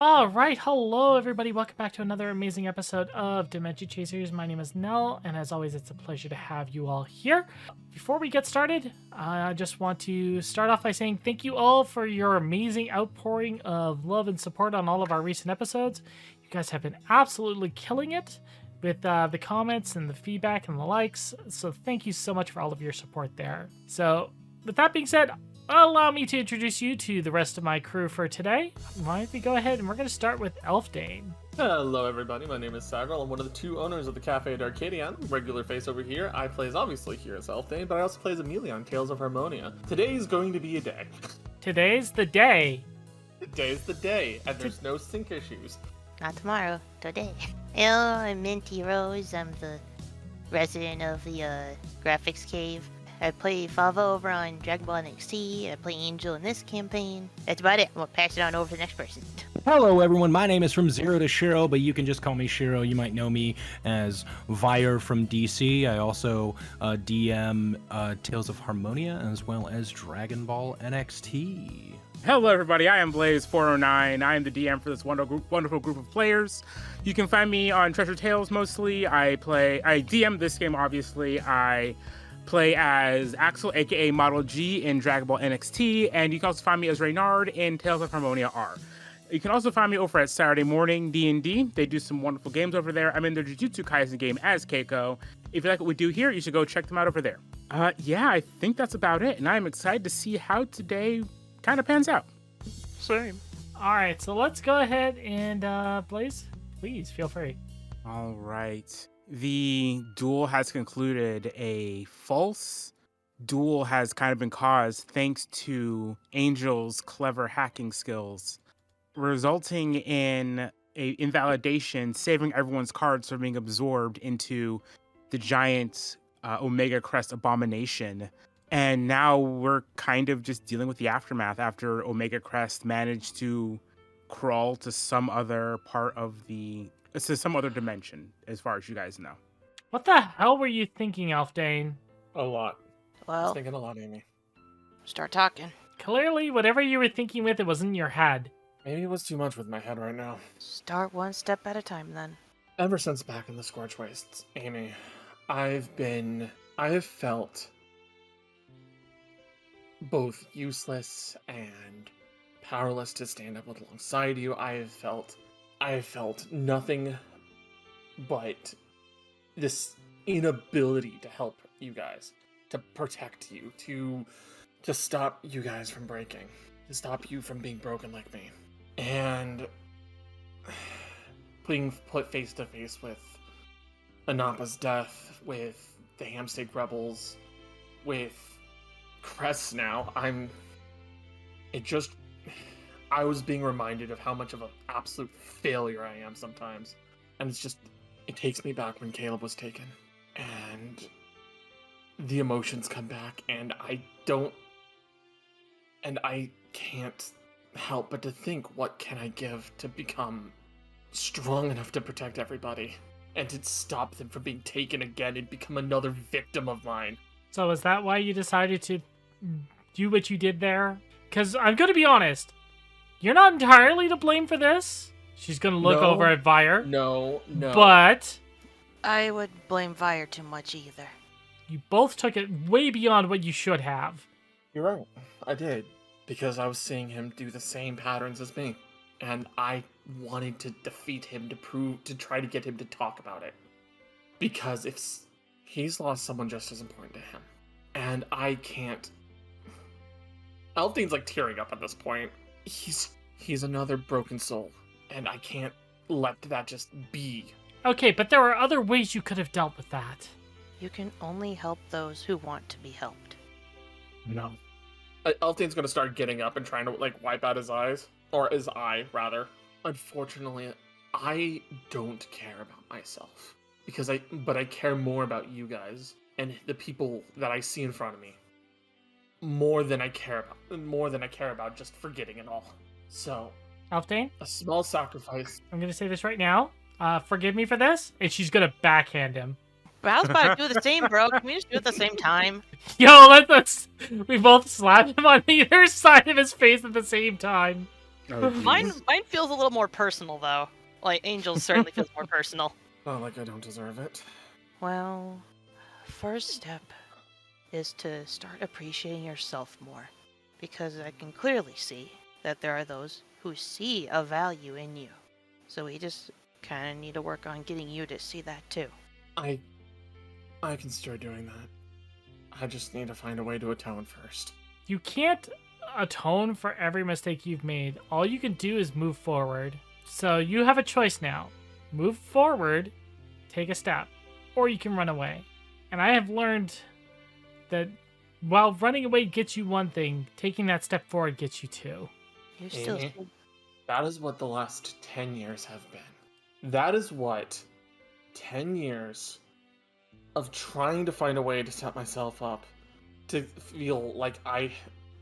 All right, hello everybody. Welcome back to another amazing episode of Dementia Chasers. My name is Nell, and as always, it's a pleasure to have you all here. Before we get started, I just want to start off by saying thank you all for your amazing outpouring of love and support on all of our recent episodes. You guys have been absolutely killing it with the comments and the feedback and the likes. So thank you so much for all of your support there. So with that being said, allow me to introduce you to the rest of my crew for today. Why don't we go ahead and we're going to start with Elfdane. Hello everybody, my name is Cyril. I'm one of the two owners of the Cafe at Arcadian. Regular face over here. I play as obviously here as Elfdane, but I also play as Amelia on Tales of Harmonia. Today's going to be a day. Today's the day. Today's the day, and there's no sync issues. Not tomorrow, today. Hello, I'm Minty Rose. I'm the resident of the graphics cave. I play Fava over on Dragon Ball NXT. I play Angel in this campaign. That's about it. I'm gonna pass it on over to the next person. Hello everyone, my name is From Zero to Shiro, but you can just call me Shiro. You might know me as Vire from DC. I also DM Tales of Harmonia as well as Dragon Ball NXT. Hello everybody, I am Blaze409. I am the DM for this wonderful group of players. You can find me on Treasure Tales mostly. I DM this game obviously. I play as Axel, aka Model G in Dragon Ball NXT, and you can also find me as Reynard in Tales of Harmonia R. You can also find me over at Saturday Morning D&D. They do some wonderful games over there. I'm in their Jujutsu Kaisen game as Keiko. If you like what we do here, you should go check them out over there. Yeah, I think that's about it, and I'm excited to see how today kind of pans out. Same. All right, so let's go ahead and Blaze, please feel free. All right. The duel has concluded. A false duel has kind of been caused thanks to Angel's clever hacking skills, resulting in a invalidation, saving everyone's cards from being absorbed into the giant Omega Crest abomination. And now we're kind of just dealing with the aftermath after Omega Crest managed to crawl to some other part of some other dimension, as far as you guys know. What the hell were you thinking, Elfdane? A lot. I was Well, thinking a lot, Amy. start talking. Clearly, whatever you were thinking with, it was in your head. Maybe it was too much with my head right now. Start one step at a time then. Ever since back in the Scorch Wastes, Amy, I have felt both useless and powerless to stand up alongside you. I have felt nothing but this inability to help you guys, to protect you, to stop you guys from breaking, to stop you from being broken like me. And being put face to face with Anapa's death, with the Hamstead Rebels, with Crest now, I was being reminded of how much of an absolute failure I am sometimes. And it takes me back when Caleb was taken. And the emotions come back, and I can't help but to think, what can I give to become strong enough to protect everybody? And to stop them from being taken again and become another victim of mine. So is that why you decided to do what you did there? Because I'm going to be honest, you're not entirely to blame for this. She's going to look No. over at Vire. No. But I would blame Vire too much either. you both took it way beyond what you should have. You're right. I did. Because I was seeing him do the same patterns as me. And I wanted to defeat him to try to get him to talk about it. Because if he's lost someone just as important to him. And I can't... Elfdane's like tearing up at this point. He's another broken soul. And I can't let that just be. Okay, but there are other ways you could have dealt with that. You can only help those who want to be helped. No. Elfdane's gonna start getting up and trying to wipe out his eyes. Or his eye, rather. Unfortunately, I don't care about myself. But I care more about you guys and the people that I see in front of me. More than I care about just forgetting it all. So, Elfdane, a small sacrifice. I'm going to say this right now. Forgive me for this. And she's going to backhand him. But I was about to do the same, bro. Can we just do it at the same time? Yo, we both slap him on either side of his face at the same time. Oh, Mine geez. feels a little more personal though. Like Angel's certainly feels more personal. Not like I don't deserve it. Well, first step is to start appreciating yourself more, because I can clearly see that there are those who see a value in you. So we just kind of need to work on getting you to see that too. I can start doing that. I just need to find a way to atone first. You can't atone for every mistake you've made. All you can do is move forward. So you have a choice now. Move forward, take a step, or you can run away. And I have learned that while running away gets you one thing, taking that step forward gets you two. You still Amy, see- that is what the last 10 years have been. That is what 10 years of trying to find a way to set myself up to feel like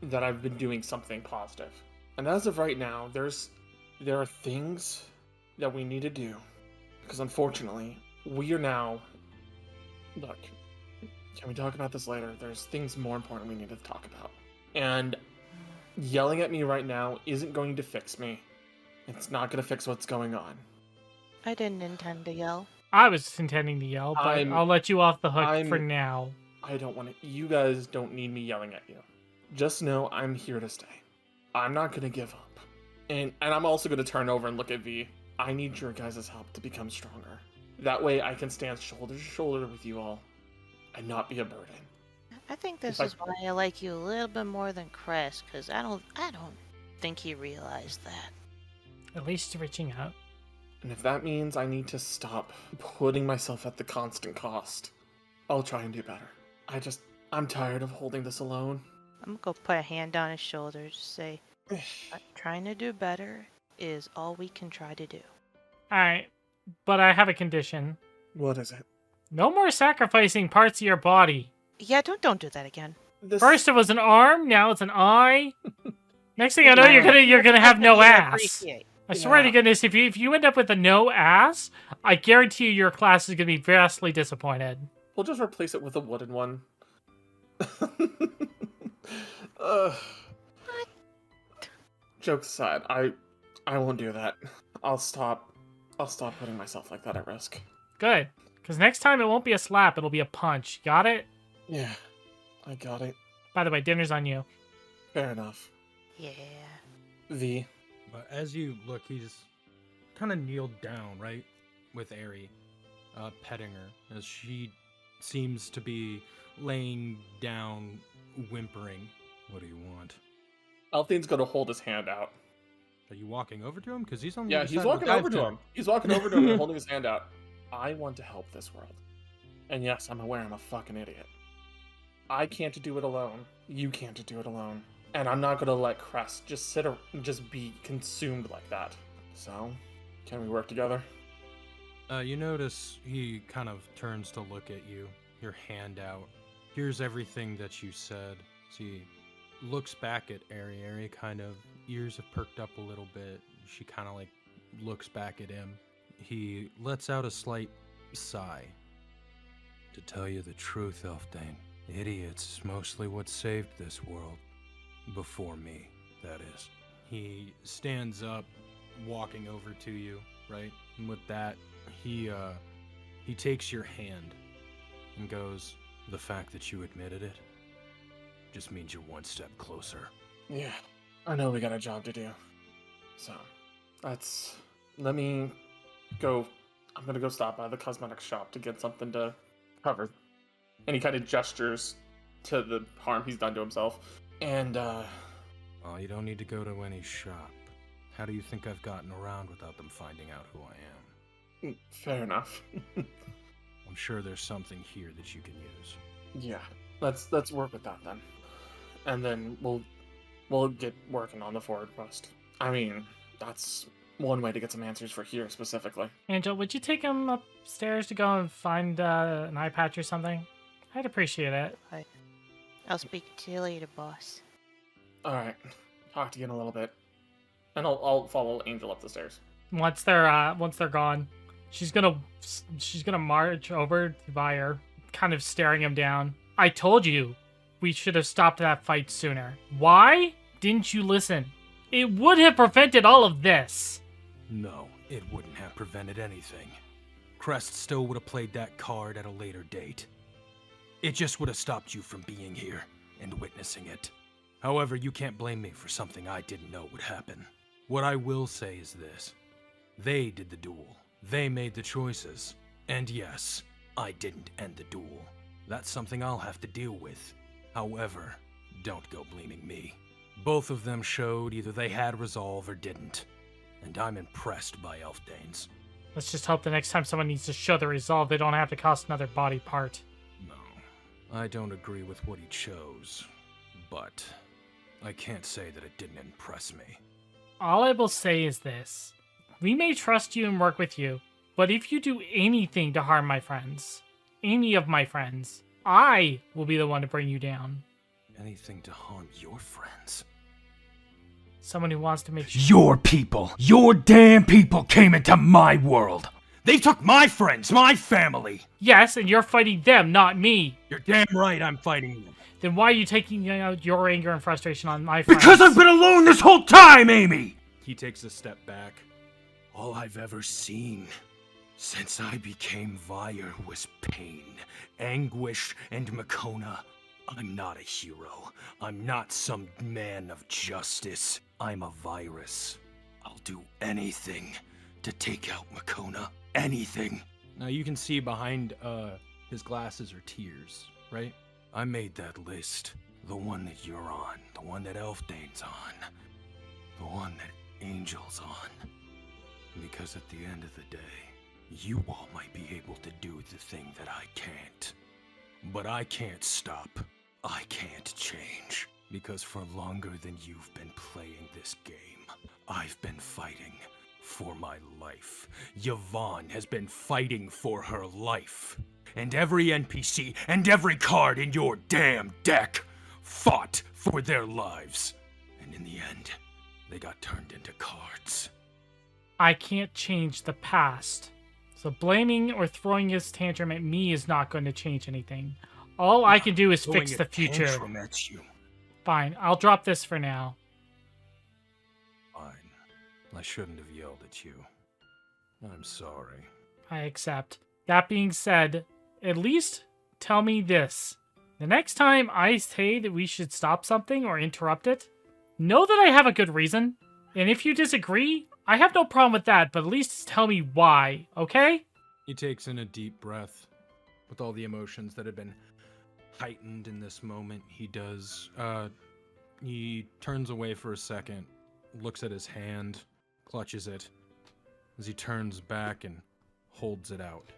that I've been doing something positive. And as of right now, there are things that we need to do. Because unfortunately, we are now... Look, can we talk about this later? There's things more important we need to talk about. And yelling at me right now isn't going to fix me. It's not going to fix what's going on. I didn't intend to yell. I was intending to yell, but I'll let you off the hook for I'm- now. I don't want to... You guys don't need me yelling at you. Just know I'm here to stay. I'm not going to give up. And I'm also going to turn over and look at V. I need your guys' help to become stronger. That way I can stand shoulder to shoulder with you all and not be a burden. I think this If I- is why I like you a little bit more than Crest, because I don't think he realized that. At least you're reaching out. And if that means I need to stop putting myself at the constant cost, I'll try and do better. I'm tired of holding this alone. I'm gonna go put a hand on his shoulder, just say, trying to do better is all we can try to do. Alright, but I have a condition. What is it? No more sacrificing parts of your body. Yeah, don't do that again. First it was an arm, now it's an eye. Next thing I know, you're gonna have no ass. Appreciate. I swear to goodness, if you end up with a no ass, I guarantee you your class is gonna be vastly disappointed. We'll just replace it with a wooden one. Jokes aside, I won't do that. I'll stop putting myself like that at risk. Good, because next time it won't be a slap, it'll be a punch. Got it? Yeah, I got it. By the way, dinner's on you. Fair enough. Yeah. V. But as you look, he's kind of kneeled down, right, with Aerie, petting her, as she seems to be laying down, whimpering. What do you want? Althene's gonna hold his hand out. Are you walking over to him? Because he's on the Yeah, other he's side of walking the over dive to him. He's walking over to him and holding his hand out. I want to help this world. And yes, I'm aware I'm a fucking idiot. I can't do it alone. You can't do it alone. And I'm not gonna let Crest just just be consumed like that. So, can we work together? You notice he kind of turns to look at you, your hand out, hears everything that you said. So he looks back at Aerie. Aerie kind of, ears have perked up a little bit. She kind of like looks back at him. He lets out a slight sigh. To tell you the truth, Elfdane, idiots is mostly what saved this world. Before me, that is. He stands up, walking over to you, right? And with that, he takes your hand and goes, the fact that you admitted it just means you're one step closer. Yeah, I know we got a job to do. So, let me go. I'm gonna go stop by the cosmetics shop to get something to cover. And he kind of gestures to the harm he's done to himself. And, Well, you don't need to go to any shop. How do you think I've gotten around without them finding out who I am? fair enough. I'm sure there's something here that you can use. Yeah, let's work with that then. And then we'll get working on the forward quest. I mean, that's one way to get some answers for here specifically. Angel, would you take him upstairs to go and find an eye patch or something? I'd appreciate it. I'll speak to you later, boss. Alright, talk to you in a little bit. And I'll follow Angel up the stairs. Once they're gone, she's gonna march over to Vire, kind of staring him down. I told you we should have stopped that fight sooner. Why didn't you listen? It would have prevented all of this. No, it wouldn't have prevented anything. Crest still would have played that card at a later date. It just would have stopped you from being here and witnessing it. However, you can't blame me for something I didn't know would happen. What I will say is this. They did the duel. They made the choices. And yes, I didn't end the duel. That's something I'll have to deal with. However, don't go blaming me. Both of them showed either they had resolve or didn't. And I'm impressed by Elfdanes. Let's just hope the next time someone needs to show the resolve, they don't have to cost another body part. No, I don't agree with what he chose. But I can't say that it didn't impress me. All I will say is this. We may trust you and work with you, but if you do anything to harm my friends, any of my friends, I will be the one to bring you down. Anything to harm your friends? Someone who wants to make sure... Your people! Your damn people came into my world! They took my friends, my family! Yes, and you're fighting them, not me. You're damn right I'm fighting them. Then why are you taking out your anger and frustration on my friends? Because I've been alone this whole time, Amy! He takes a step back. All I've ever seen since I became Vire was pain, anguish, and Makona. I'm not a hero. I'm not some man of justice. I'm a virus. I'll do anything to take out Makona. Anything. Now you can see behind his glasses are tears, right? I made that list. The one that you're on. The one that Elfdane's on. The one that Angel's on. Because at the end of the day, you all might be able to do the thing that I can't. But I can't stop. I can't change. Because for longer than you've been playing this game, I've been fighting for my life. Yvonne has been fighting for her life. And every NPC and every card in your damn deck fought for their lives. And in the end, they got turned into cards. I can't change the past. So blaming or throwing his tantrum at me is not going to change anything. All I can do is fix the future. At you. Fine, I'll drop this for now. Fine. I shouldn't have yelled at you. I'm sorry. I accept. That being said, at least tell me this. The next time I say that we should stop something or interrupt it, know that I have a good reason. And if you disagree, I have no problem with that, but at least tell me why, okay? He takes in a deep breath. With all the emotions that have been heightened in this moment, he turns away for a second, looks at his hand, clutches it, as he turns back and holds it out,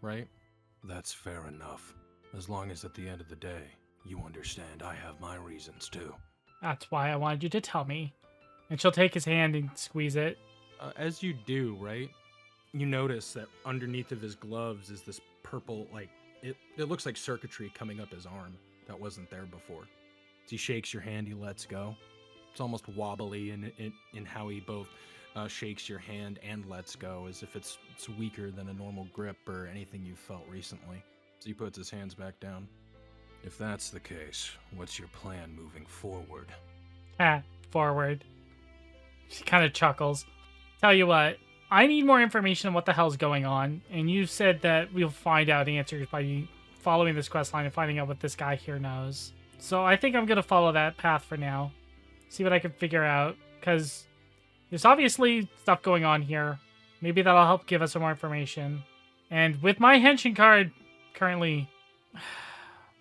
right? That's fair enough. As long as at the end of the day, you understand I have my reasons too. That's why I wanted you to tell me. And she'll take his hand and squeeze it. As you do, right? You notice that underneath of his gloves is this purple, it looks like circuitry coming up his arm that wasn't there before. As he shakes your hand, he lets go. It's almost wobbly in how he both shakes your hand and lets go, as if it's weaker than a normal grip or anything you've felt recently. So he puts his hands back down. If that's the case, what's your plan moving forward? Forward. She kind of chuckles. Tell you what, I need more information on what the hell's going on, and you said that we'll find out answers by following this quest line and finding out what this guy here knows. So I think I'm going to follow that path for now. See what I can figure out, because there's obviously stuff going on here. Maybe that'll help give us some more information. And with my henshin card currently...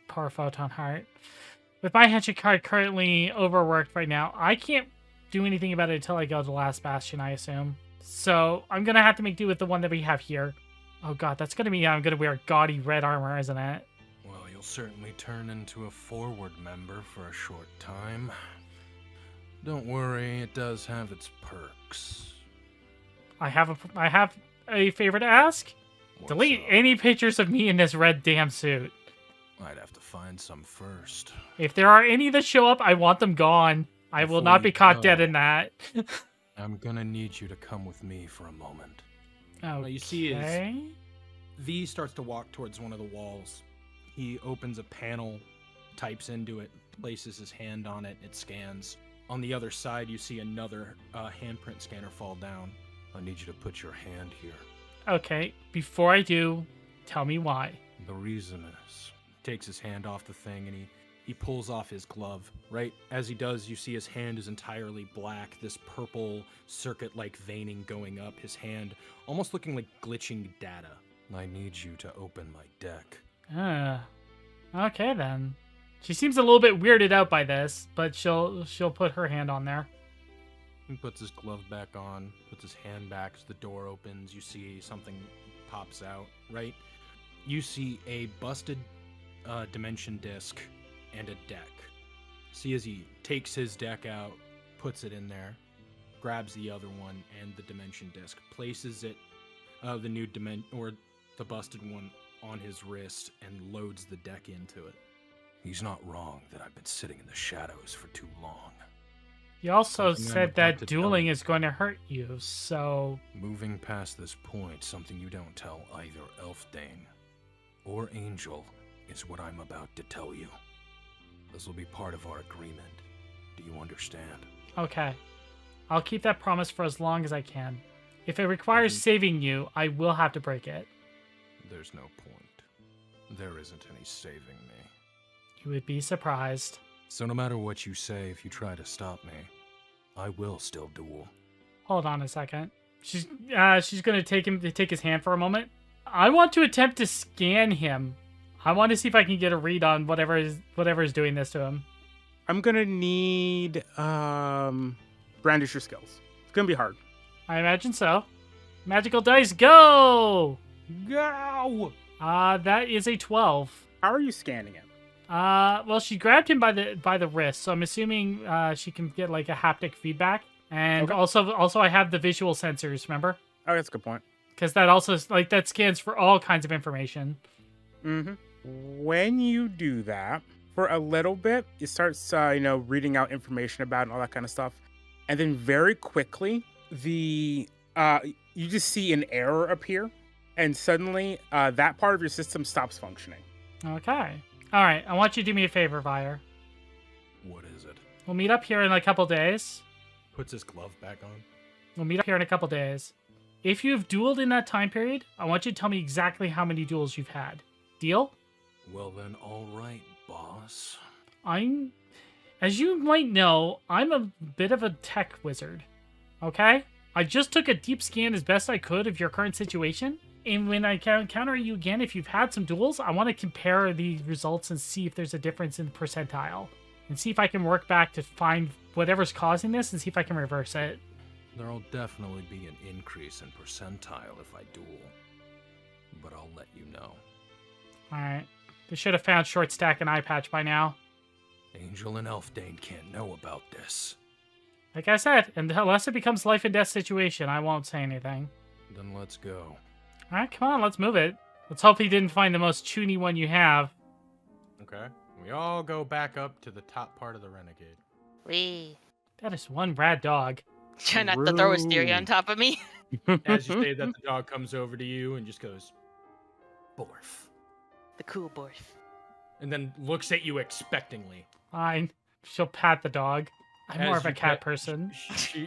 Poor Photon Heart. With my henshin card currently overworked right now, I can't do anything about it until I go to the last bastion, I assume. So I'm going to have to make do with the one that we have here. Oh god, that's going to mean I'm going to wear gaudy red armor, isn't it? Well, you'll certainly turn into a forward member for a short time. Don't worry, it does have its perks. I have a favor to ask. What's Delete up? any pictures of me in this red damn suit. I'd have to find some first. If there are any that show up, I want them gone. I will not be caught dead in that. I'm gonna need you to come with me for a moment. Okay. You see V starts to walk towards one of the walls. He opens a panel, types into it, places his hand on it, it scans. On the other side, you see another handprint scanner fall down. I need you to put your hand here. Okay, before I do, tell me why. The reason is, takes his hand off the thing and he pulls off his glove. Right as he does, you see his hand is entirely black, this purple circuit-like veining going up his hand, almost looking like glitching data. I need you to open my deck. Okay then. She seems a little bit weirded out by this, but she'll put her hand on there. He puts his glove back on, puts his hand back as the door opens. You see something pops out, right? You see a busted dimension disc and a deck. See as he takes his deck out, puts it in there, grabs the other one and the dimension disc, places it, the new or the busted one on his wrist and loads the deck into it. He's not wrong that I've been sitting in the shadows for too long. You also Something I'm said about that to tell dueling you. is going to hurt you, so... Moving past this point, something you don't tell either Elfdane or Angel is what I'm about to tell you. This will be part of our agreement. Do you understand? Okay. I'll keep that promise for as long as I can. If it requires saving you, I will have to break it. There's no point. There isn't any saving me. You would be surprised. So no matter what you say, if you try to stop me, I will still duel. Hold on a second. She's gonna take his hand for a moment. I want to attempt to scan him. I want to see if I can get a read on whatever is doing this to him. I'm gonna need brandish your skills. It's gonna be hard. I imagine so. Magical dice, go! Go! That is a 12. How are you scanning it? Well, she grabbed him by the wrist, so I'm assuming she can get like a haptic feedback, and Okay. also I have the visual sensors. Remember? Oh, that's a good point. Because that also that scans for all kinds of information. Mm-hmm. When you do that, for a little bit, it starts, reading out information about it and all that kind of stuff, and then very quickly, you just see an error appear, and suddenly that part of your system stops functioning. Okay. All right. I want you to do me a favor, Vire. What is it? We'll meet up here in a couple days. Puts his glove back on. We'll meet up here in a couple days. If you've dueled in that time period, I want you to tell me exactly how many duels you've had. Deal? Well then, all right, boss. As you might know, I'm a bit of a tech wizard. Okay? I just took a deep scan as best I could of your current situation. And when I encounter you again, if you've had some duels, I want to compare the results and see if there's a difference in percentile. And see if I can work back to find whatever's causing this and see if I can reverse it. There'll definitely be an increase in percentile if I duel. But I'll let you know. Alright. They should have found Short Stack and Eye Patch by now. Angel and Elfdane can't know about this. Like I said, unless it becomes life and death situation, I won't say anything. Then let's go. Alright, come on, let's move it. Let's hope he didn't find the most chuny one you have. Okay. We all go back up to the top part of the Renegade. Wee. That is one rad dog. Try not to throw a stereo on Rude. top of me. As you say that, the dog comes over to you and just goes, Borf. The cool boy. And then looks at you expectingly. Fine. She'll pat the dog. I'm more As of a you cat pet- person.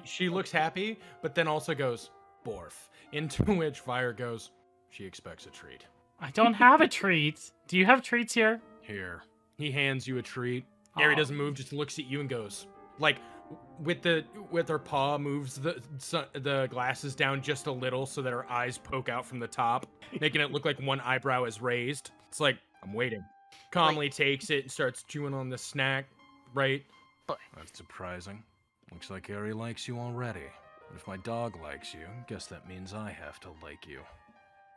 She looks happy, but then also goes, Borf. Into which Fire goes, she expects a treat. I don't have a treat. Do you have treats here? Here. He hands you a treat. Gary Aw. doesn't move, just looks at you and goes, like, with her paw, moves the glasses down just a little so that her eyes poke out from the top, making it look like one eyebrow is raised. It's like, I'm waiting. Calmly takes it and starts chewing on the snack, right? Boy. That's surprising. Looks like Gary likes you already. But if my dog likes you, guess that means I have to like you.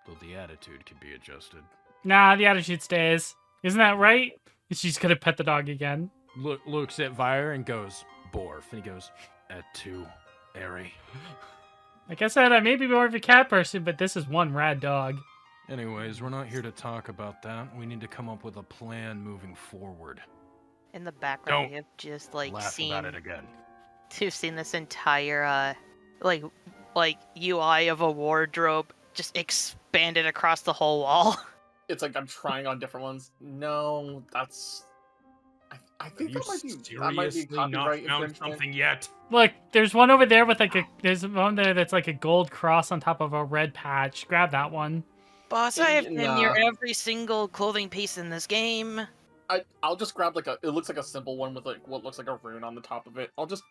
Though the attitude can be adjusted. Nah, the attitude stays. Isn't that right? She's gonna pet the dog again. Looks at Vire and goes, Borf. And he goes, at 2, Airy. Like I said, I may be more of a cat person, but this is one rad dog. Anyways, we're not here to talk about that. We need to come up with a plan moving forward. In the background, Don't we have just like Laugh seen about it again. to have seen this entire like UI of a wardrobe just expanded across the whole wall. It's like I'm trying on different ones. No, that's... I think you that might be seriously not copyright found infringement. something yet? Look, there's one over there with like there's one there that's like a gold cross on top of a red patch. Grab that one. Boss, I have damn near Nah. every single clothing piece in this game. I'll just grab like it looks like a simple one with like what looks like a rune on the top of it. I'll just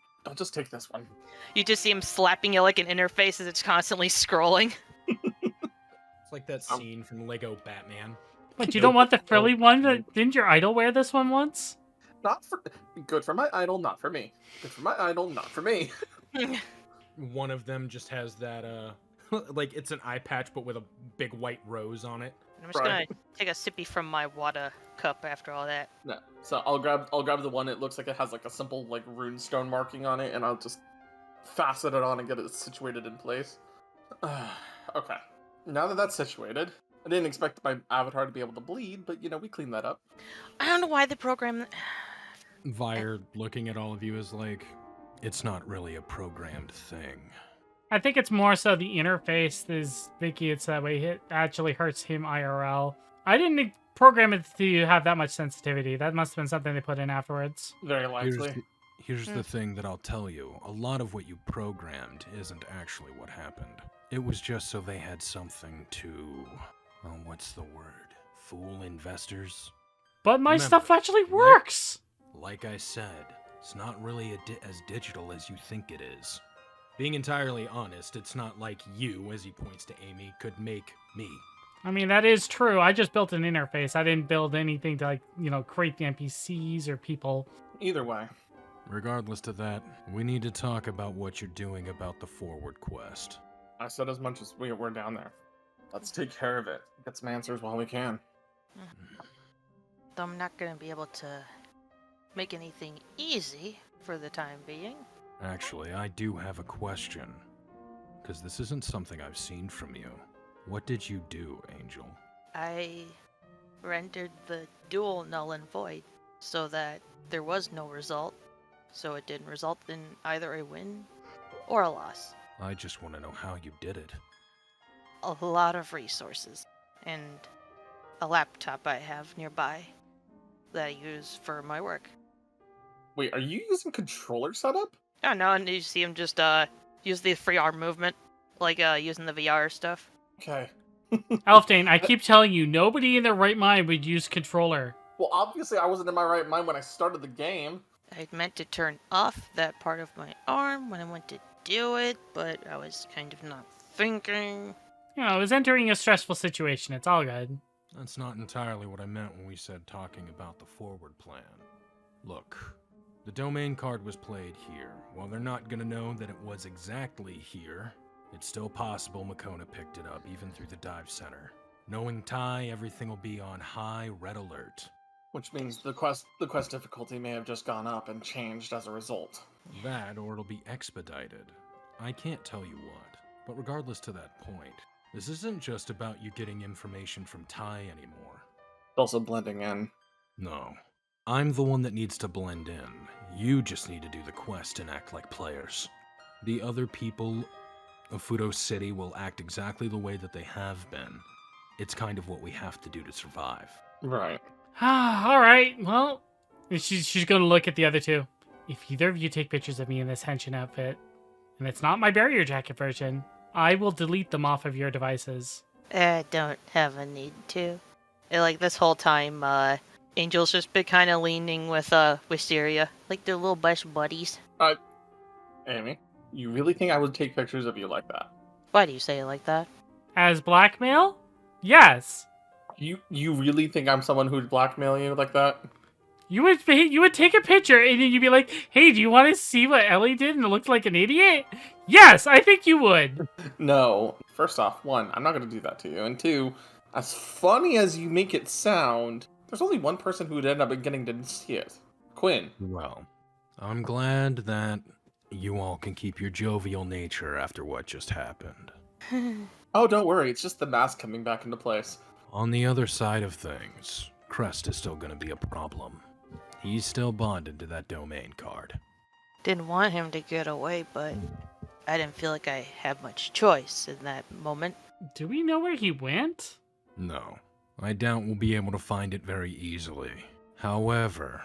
take this one. You just see him slapping it like an interface as it's constantly scrolling. It's like that scene from Lego Batman. But you don't want the frilly one? Didn't your idol wear this one once? Not for good for my idol, not for me. Good for my idol, not for me. One of them just has that like it's an eye patch but with a big white rose on it. I'm just gonna take a sippy from my water cup after all that. No. So I'll grab the one. It looks like it has like a simple like rune stone marking on it, and I'll just fasten it on and get it situated in place. Okay. Now that that's situated, I didn't expect my avatar to be able to bleed, but you know we cleaned that up. I don't know why the program. Vire looking at all of you is like, it's not really a programmed thing. I think it's more so the interface is thinking it's that way. It actually hurts him IRL. I didn't program it to have that much sensitivity. That must have been something they put in afterwards. Very likely. Here's the thing that I'll tell you. A lot of what you programmed isn't actually what happened. It was just so they had something to, what's the word? Fool investors? But my Remember, stuff actually works! Like I said, it's not really as digital as you think it is. Being entirely honest, it's not like you, as he points to Amy, could make me. I mean, that is true. I just built an interface. I didn't build anything to, like, create the NPCs or people. Either way. Regardless to that, we need to talk about what you're doing about the forward quest. I said as much as we're down there. Let's take care of it. Get some answers while we can. Though I'm not gonna be able to make anything easy for the time being. Actually, I do have a question. Because this isn't something I've seen from you. What did you do, Angel? I rendered the duel null and void so that there was no result, so it didn't result in either a win or a loss. I just want to know how you did it. A lot of resources and a laptop I have nearby that I use for my work. Wait, are you using controller setup? I don't know, and you see him just use the free arm movement, like using the VR stuff. Okay. Elfdane, I keep telling you, nobody in their right mind would use controller. Well, obviously I wasn't in my right mind when I started the game. I meant to turn off that part of my arm when I went to do it, but I was kind of not thinking. You know, I was entering a stressful situation. It's all good. That's not entirely what I meant when we said talking about the forward plan. Look, the domain card was played here. While they're not gonna know that it was exactly here, it's still possible Makona picked it up, even through the dive center. Knowing Ty, everything will be on high red alert. Which means the quest difficulty may have just gone up and changed as a result. That, or it'll be expedited. I can't tell you what, but regardless to that point, this isn't just about you getting information from Ty anymore. Also blending in. No. I'm the one that needs to blend in. You just need to do the quest and act like players. The other people of Fudo City will act exactly the way that they have been. It's kind of what we have to do to survive. Right. All right. Well, she's going to look at the other two. If either of you take pictures of me in this henshin outfit, and it's not my barrier jacket version, I will delete them off of your devices. I don't have a need to. Like this whole time, Angel's just been kind of leaning with Wisteria, like they're little best buddies. Amy, you really think I would take pictures of you like that? Why do you say it like that? As blackmail? Yes. You really think I'm someone who'd blackmail you like that? You would take a picture and then you'd be like, "Hey, do you want to see what Ellie did and it looked like an idiot?" Yes, I think you would. No. First off, one, I'm not going to do that to you. And two, as funny as you make it sound, there's only one person who would end up getting to see it. Quinn. Well, I'm glad that you all can keep your jovial nature after what just happened. Oh, don't worry. It's just the mask coming back into place. On the other side of things, Crest is still going to be a problem. He's still bonded to that domain card. Didn't want him to get away, but I didn't feel like I had much choice in that moment. Do we know where he went? No, I doubt we'll be able to find it very easily. However,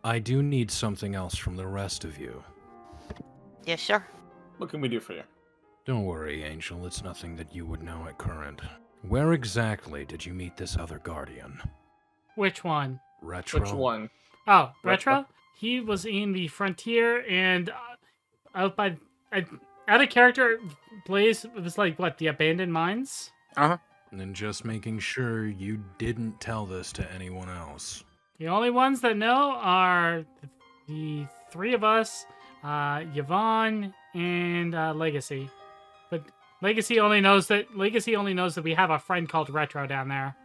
I do need something else from the rest of you. Yeah, sure. What can we do for you? Don't worry, Angel, it's nothing that you would know at current. Where exactly did you meet this other Guardian? Which one? Retro? Which one? Oh, Retro? Retro? He was in the Frontier and out by... out of character, Blaze was like, what, the Abandoned Mines? Uh-huh. And just making sure you didn't tell this to anyone else. The only ones that know are the three of us, Yvonne and Legacy. But Legacy only knows that we have a friend called Retro down there.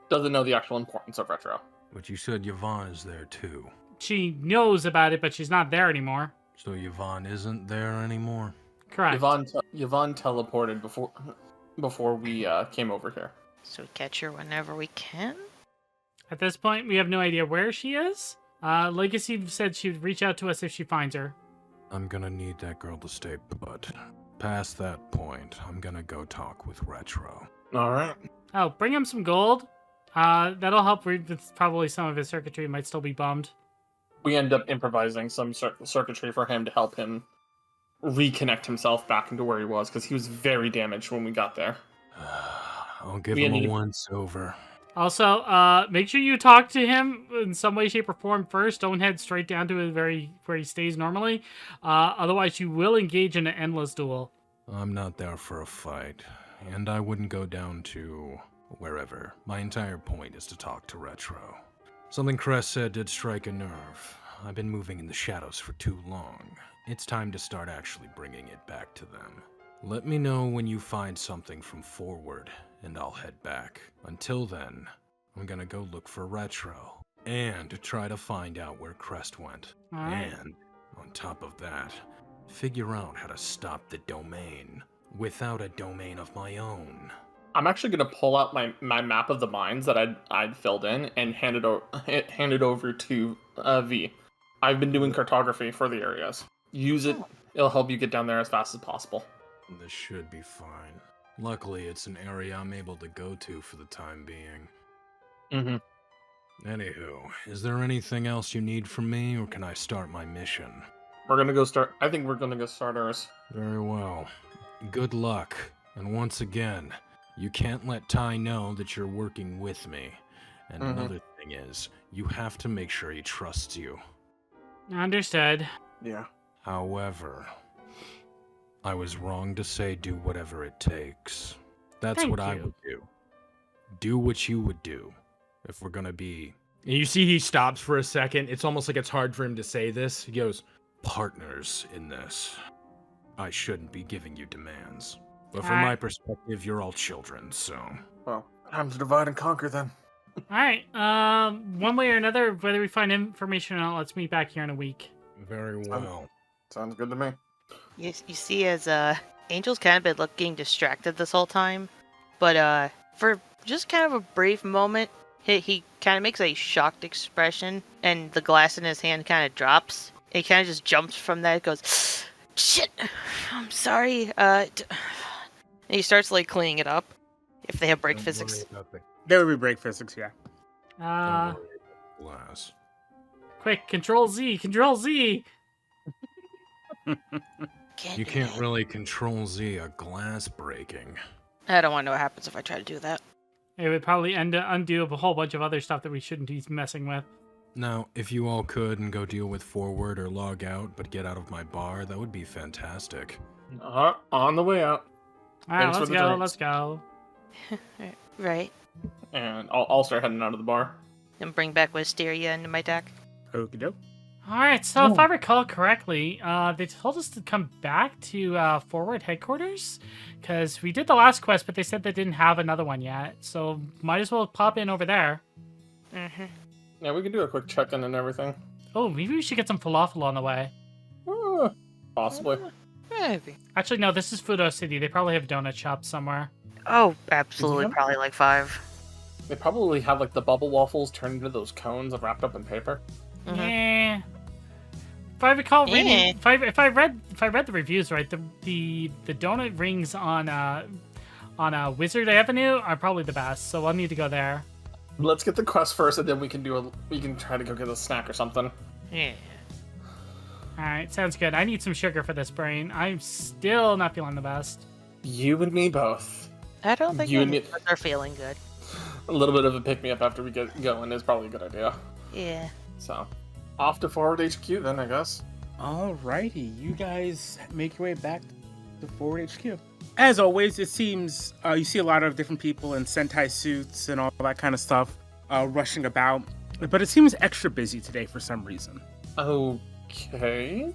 Doesn't know the actual importance of Retro. But you said Yvonne is there too. She knows about it, but she's not there anymore. So Yvonne isn't there anymore? Correct. Yvonne teleported before we came over here. So we catch her whenever we can? At this point, we have no idea where she is. Legacy said she would reach out to us if she finds her. I'm gonna need that girl to stay put. Past that point, I'm gonna go talk with Retro. All right. Oh, bring him some gold. That'll help with probably some of his circuitry might still be bummed. We end up improvising some circuitry for him to help him reconnect himself back into where he was, because he was very damaged when we got there. I'll give him a once-over. Also, make sure you talk to him in some way, shape, or form first. Don't head straight down to where he stays normally. Otherwise, you will engage in an endless duel. I'm not there for a fight, and I wouldn't go down to wherever. My entire point is to talk to Retro. Something Crest said did strike a nerve. I've been moving in the shadows for too long. It's time to start actually bringing it back to them. Let me know when you find something from Forward, and I'll head back. Until then, I'm gonna go look for Retro, and try to find out where Crest went. Alright. And, on top of that, figure out how to stop the domain, without a domain of my own. I'm actually gonna pull out my map of the mines that I'd filled in and hand it over to V. I've been doing cartography for the areas. Use it. It'll help you get down there as fast as possible. This should be fine. Luckily, it's an area I'm able to go to for the time being. Mm-hmm. Anywho, is there anything else you need from me, or can I start my mission? We're gonna go start. I think we're gonna go start ours. Very well. Good luck. And once again, you can't let Ty know that you're working with me. And another thing is, you have to make sure he trusts you. Understood. Yeah. However, I was wrong to say do whatever it takes. That's Thank what I you. would do. Do what you would do if we're gonna be... And you see he stops for a second. It's almost like it's hard for him to say this. He goes, partners in this. I shouldn't be giving you demands. But from my perspective, you're all children, so... Well, time to divide and conquer then. Alright, one way or another, whether we find information or not, let's meet back here in a week. Very well. Sounds good to me. You see, as Angel's kind of been looking distracted this whole time, but for just kind of a brief moment, he kind of makes a shocked expression, and the glass in his hand kind of drops. He kind of just jumps from that. Goes, shit, I'm sorry. And he starts like cleaning it up. If they have break physics. There would be break physics, yeah. Glass. Quick, Control Z, Control Z! You can't really control Z a glass breaking. I don't want to know what happens if I try to do that. It would probably undo a whole bunch of other stuff that we shouldn't be messing with. Now, if you all could and go deal with Forward or log out, but get out of my bar, that would be fantastic. On the way out. Alright, Thanks for let's the go, drinks. let's go. Right. And I'll start heading out of the bar. And bring back Wisteria into my deck. Okie doke. Alright, so if I recall correctly, they told us to come back to Forward headquarters, because we did the last quest, but they said they didn't have another one yet, so might as well pop in over there. Mm-hmm. Yeah, we can do a quick check-in and everything. Oh, maybe we should get some falafel on the way. Possibly. Maybe. Actually, no, this is Fudo City. They probably have donut shops somewhere. Oh, absolutely. Probably like 5. They probably have like the bubble waffles turned into those cones and wrapped up in paper. Mhm. Yeah. If I recall reading, Eh. if I read the reviews right, the donut rings on Wizard Avenue are probably the best. So I'll need to go there. Let's get the quest first, and then we can try to go get a snack or something. Yeah. All right, sounds good. I need some sugar for this brain. I'm still not feeling the best. You and me both. I don't think You and any me- of us are feeling good. A little bit of a pick-me-up after we get going is probably a good idea. Yeah. So, off to Forward HQ then, I guess. Alrighty, you guys make your way back to Forward HQ. As always, it seems you see a lot of different people in Sentai suits and all that kind of stuff rushing about, but it seems extra busy today for some reason. Okay.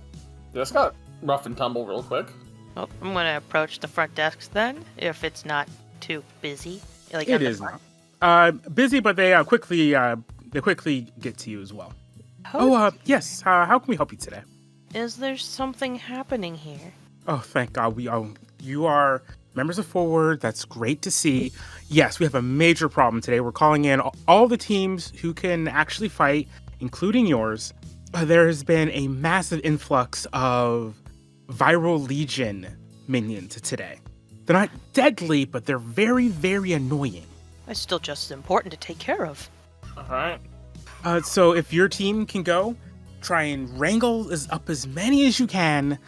This got rough and tumble real quick. Well, I'm gonna approach the front desk then, if it's not too busy. Like It on the is front. not busy, but they quickly get to you as well. Yes. How can we help you today? Is there something happening here? Oh, thank God. You are members of Forward. That's great to see. Yes, we have a major problem today. We're calling in all the teams who can actually fight, including yours. There has been a massive influx of Viral Legion minions today. They're not deadly, but they're very, very annoying. It's still just as important to take care of. Alright. So if your team can go, try and wrangle up as many as you can.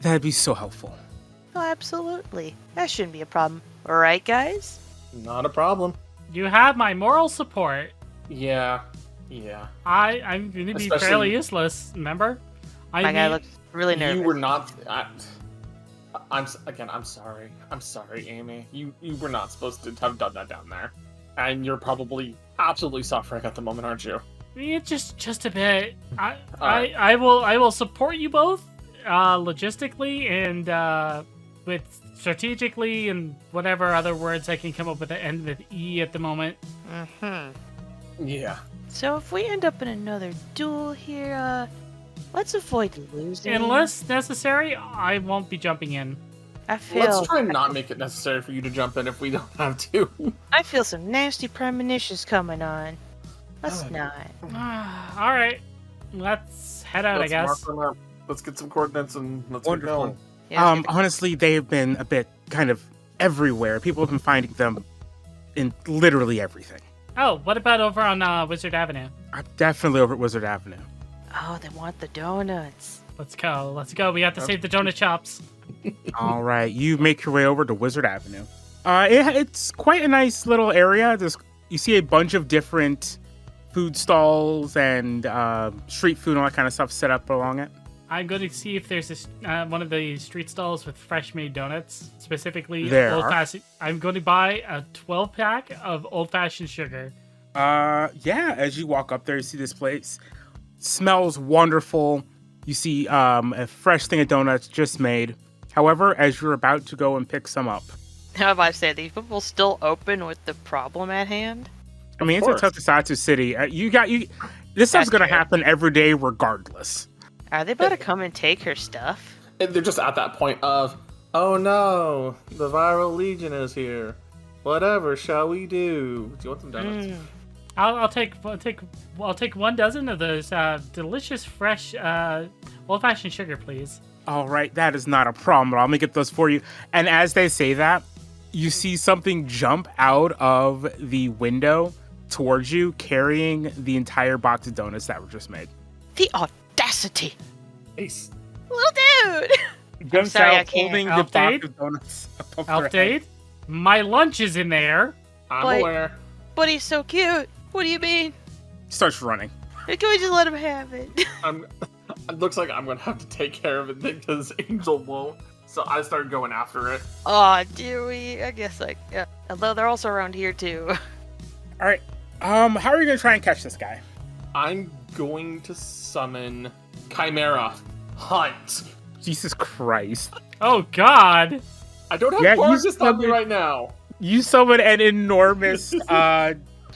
That'd be so helpful. Oh, absolutely. That shouldn't be a problem. Right, guys? Not a problem. You have my moral support. Yeah. I'm going to be Especially- fairly useless, remember? My guy looks really nervous. You were not... I'm sorry. I'm sorry, Amy. You were not supposed to have done that down there. And you're probably absolutely suffering at the moment, aren't you? Yeah, just a bit. Alright. I will support you both logistically and with strategically and whatever other words I can come up with that end with E at the moment. Mm-hmm. Yeah. So if we end up in another duel here, let's avoid losing. Unless necessary, I won't be jumping in. I feel Let's try and not make it necessary for you to jump in if we don't have to. I feel some nasty premonitions coming on. Let's Oh. not. All right, let's head out. Let's I guess. mark them up. Let's get some coordinates and let's get Wonderful. going. Yeah, let's get- Honestly, they have been a bit kind of everywhere. People have been finding them in literally everything. Oh, what about over on Wizard Avenue? I'm definitely over at Wizard Avenue. Oh, they want the donuts. Let's go. Let's go. We have to save the donut shops. All right, you make your way over to Wizard Avenue. It's quite a nice little area. You see a bunch of different food stalls and street food and all that kind of stuff set up along it. I'm going to see if there's this one of the street stalls with fresh made donuts, specifically There old are. fashioned. I'm going to buy a 12-pack of old fashioned sugar. Yeah, as you walk up there, you see this place. Smells wonderful. You see a fresh thing of donuts just made. However, as you're about to go and pick some up, How about I say, these people still open with the problem at hand? I mean, it's a course. Tokusatsu city. This stuff's That's gonna true. happen every day regardless. Are they about to come and take her stuff? And they're just at that point of, oh no, the Viral Legion is here. Whatever shall we do? Do you want some donuts? Mm. I'll take 1 dozen of those delicious fresh old fashioned sugar, please. All right, that is not a problem, but I'll make it those for you. And as they say that, you see something jump out of the window towards you, carrying the entire box of donuts that were just made. The audacity! Ace. Little dude! Jumps sorry, I out, can't. holding the Elf box Dade? of donuts above their head. Update. My lunch is in there. I'm Wait. aware. But he's so cute! What do you mean? Starts running. Can we just let him have it? It looks like I'm gonna have to take care of it because Angel won't. So I start going after it. Aw, do we? I guess, yeah. Although they're also around here, too. All right. How are you gonna try and catch this guy? I'm going to summon Chimera. Hunt. Jesus Christ! Oh God. I don't have Yeah, bars you to stop me summon- right now. You summon an enormous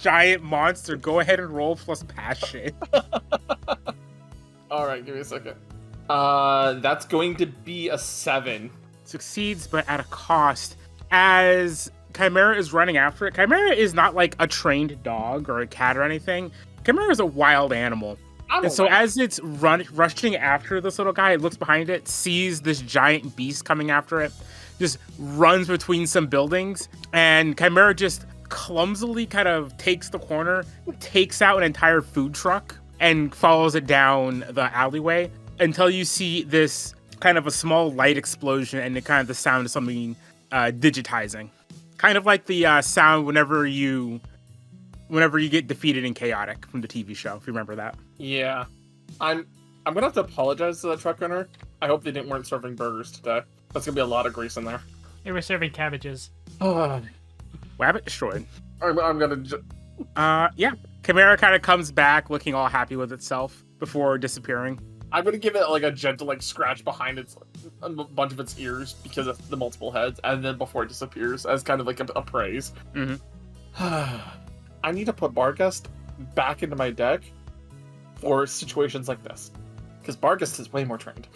giant monster. Go ahead and roll plus passion. All right, give me a second. That's going to be a 7. Succeeds, but at a cost. As Chimera is running after it, Chimera is not like a trained dog or a cat or anything. Chimera is a wild animal. And so as it's rushing after this little guy, it looks behind it, sees this giant beast coming after it, just runs between some buildings, and Chimera just clumsily kind of takes the corner, takes out an entire food truck, and follows it down the alleyway until you see this kind of a small light explosion and the sound of something digitizing. Kind of like the sound whenever you get defeated in Chaotic from the TV show, if you remember that. Yeah. I'm gonna have to apologize to that truck runner. I hope they weren't serving burgers today. That's gonna be a lot of grease in there. They were serving cabbages. Wabbit destroyed. I'm gonna yeah. Chimera kind of comes back looking all happy with itself before disappearing. I'm gonna give it like a gentle like scratch behind a bunch of its ears because of the multiple heads, and then before it disappears as kind of like a praise. I need to put Barghest back into my deck for situations like this, because Barghest is way more trained.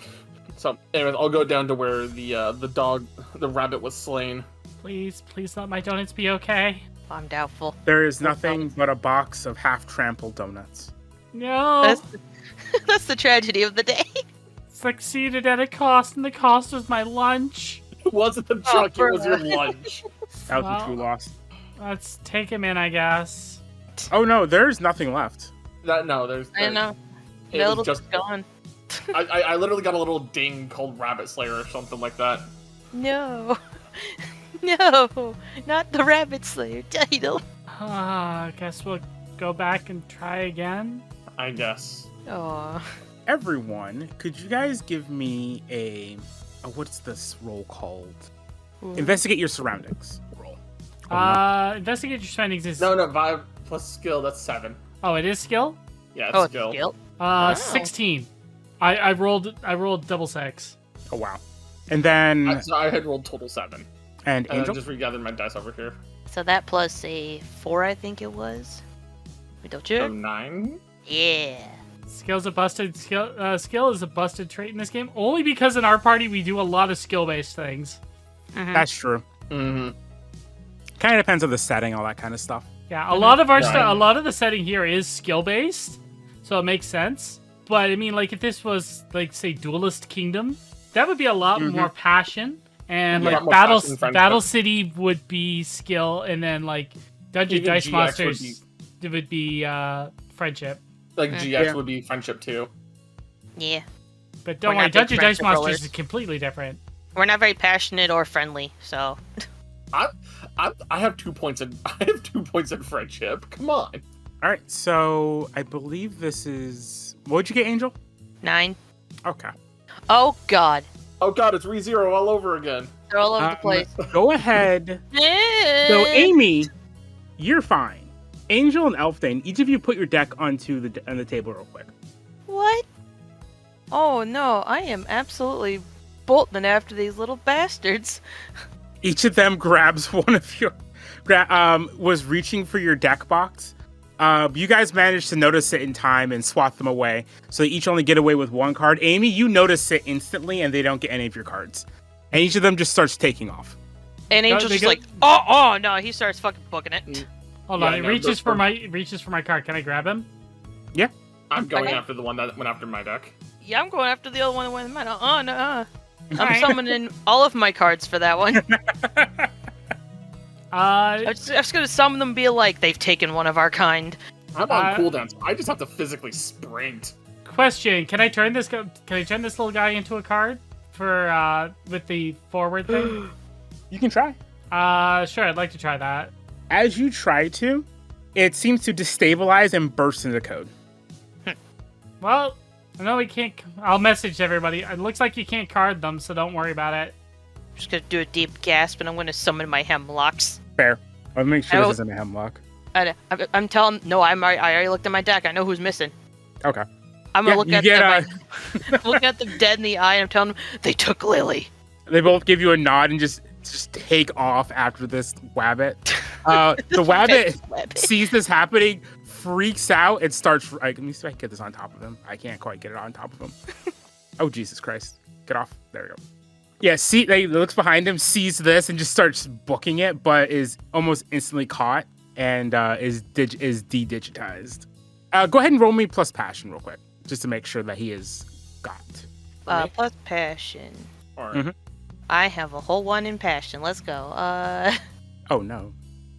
So, anyways, I'll go down to where the rabbit was slain. Please let my donuts be okay. I'm doubtful. There is nothing but a box of half-trampled donuts. No. That's the tragedy of the day. Succeeded at a cost, and the cost was my lunch. It wasn't the truck, it was your lunch. That was a true loss. Let's take him in, I guess. Oh no, there's nothing left. There's. I know. It Noodle's was just gone. I literally got a little ding called Rabbit Slayer or something like that. No. No. Not the Rabbit Slayer title. I guess we'll go back and try again. I guess. Aw. Everyone, could you guys give me a what's this roll called? Ooh. Investigate your surroundings roll. Investigate your surroundings is... No, vibe plus skill, that's 7. Oh, it is skill? Yeah, it's It's skill. skill. Wow. 16. I rolled double 6. Oh wow. And then I had rolled total 7. and And I Angel. just regathered my dice over here. So that plus a 4, I think it was. Wait, don't you? So 9? Yeah. Skill is a busted trait in this game, only because in our party we do a lot of skill-based things. That's true. Mm-hmm. Kind of depends on the setting, all that kind of stuff. Yeah, a lot of our Right. a lot of the setting here is skill-based, so it makes sense. But I mean, like if this was like say Duelist Kingdom, that would be a lot more passion, and Yeah, a like lot more passion and friendship. Battle City would be skill, and then like Dungeon Even Dice GX Monsters would be friendship. Like Mm. GX Yeah. would be friendship too. Yeah. But don't We're worry, not big Dungeon Dice friendship Monsters rollers. is completely different. We're not very passionate or friendly, so. I have 2 points in friendship. Come on. All right, so I believe this is. What'd you get, Angel? 9. Okay. Oh, God. Oh god, it's ReZero all over again. They're all over the place. Go ahead. So, Amy, you're fine. Angel and Elfdane, each of you put your deck on the table real quick. What? Oh, no. I am absolutely bolting after these little bastards. Each of them grabs one of your. Was reaching for your deck box. You guys managed to notice it in time and swat them away. So they each only get away with 1 card. Amy, you notice it instantly and they don't get any of your cards. And each of them just starts taking off. And Angel's they just go- like, oh, no. He starts fucking booking it. Hold Yeah, on, it no, reaches go for for- my card. Can I grab him? I'm going Okay. after the one that went after my deck. Yeah, I'm going after the other one that went in mine. No. I'm Alright. summoning all of my cards for that one. I'm just gonna summon them and be like, they've taken one of our kind. I'm on cooldown, so I just have to physically sprint. Question: Can I turn this little guy into a card for with the forward thing? You can try. Sure. I'd like to try that. As you try to, it seems to destabilize and burst into code. Well, I know we can't. I'll message everybody. It looks like you can't card them, so don't worry about it. I'm just gonna do a deep gasp and I'm gonna summon my hemlocks. Fair. I'll make sure I this isn't a hemlock. I'm telling. No, I already looked at my deck. I know who's missing. Okay. I'm Yeah, gonna look you at get them. I'm looking at them dead in the eye, and I'm telling them they took Lily. They both give you a nod and just take off after this wabbit. The wabbit sees this happening, freaks out, and starts. Let me see if I can get this on top of him. I can't quite get it on top of him. Oh Jesus Christ! Get off! There we go. Yeah, he looks behind him, sees this, and just starts booking it, but is almost instantly caught and is de-digitized. Go ahead and roll me plus passion real quick, just to make sure that he is got. Plus passion. Or Mhm. I have a whole 1 in passion. Let's go. Oh no.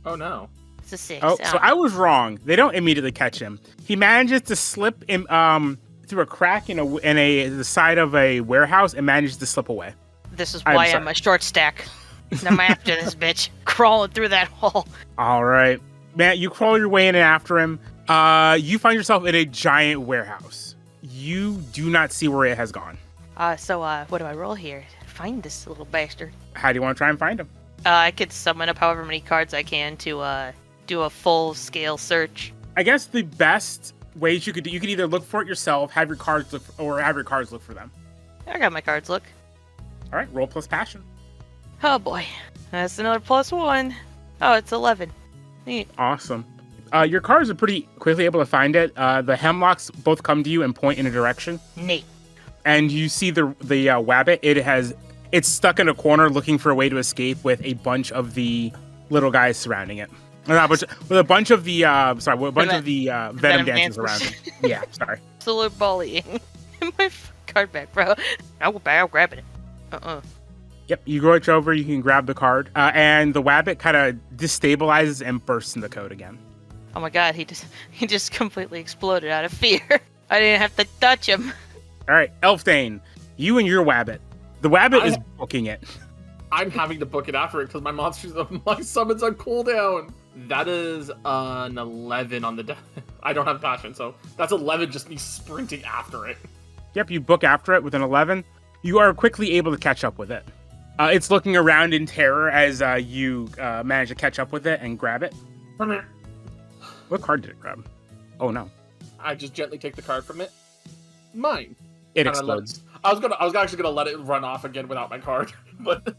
oh no. It's a 6. Oh, so I was wrong. They don't immediately catch him. He manages to slip in, through a crack in the side of a warehouse and manages to slip away. This is why I'm a short stack. I'm after this bitch, crawling through that hole. All right. Man, you crawl your way in and after him. You find yourself in a giant warehouse. You do not see where it has gone. So what do I roll here? Find this little bastard. How do you want to try and find him? I could summon up however many cards I can to do a full-scale search. I guess the best ways you could either look for it yourself, have your cards look, or have your cards look for them. I got my cards, look. All right, roll plus passion. Oh boy, that's another +1. Oh, it's 11. Neat. Awesome. Your cards are pretty quickly able to find it. The hemlocks both come to you and point in a direction. Neat. And you see the wabbit. It's stuck in a corner looking for a way to escape with a bunch of the little guys surrounding it. With a bunch of the venom dancers around it. Yeah, sorry. Absolute bullying. My card back, bro. I'll grab it. Yep, you go reach over, you can grab the card, and the wabbit kind of destabilizes and bursts into code again. Oh my god, he just completely exploded out of fear. I didn't have to touch him. All right, Elfdane, you and your wabbit. The wabbit is booking it. I'm having to book it after it because my summon's on cooldown. That is an 11 on the I don't have passion, so that's 11 just me sprinting after it. Yep, you book after it with an 11. You are quickly able to catch up with it. It's looking around in terror as you manage to catch up with it and grab it. Come here. What card did it grab? Oh no. I just gently take the card from it. Mine. It And explodes. I was actually gonna let it run off again without my card, but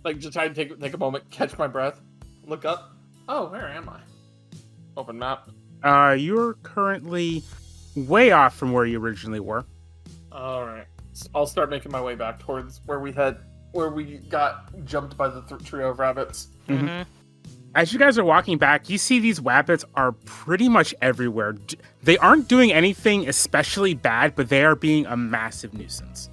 like just try to take a moment, catch my breath, look up. Oh, where am I? Open map. You're currently way off from where you originally were. All right. I'll start making my way back towards where we got jumped by the trio of rabbits. Mm-hmm. As you guys are walking back, you see these wabbits are pretty much everywhere. They aren't doing anything especially bad, but they are being a massive nuisance.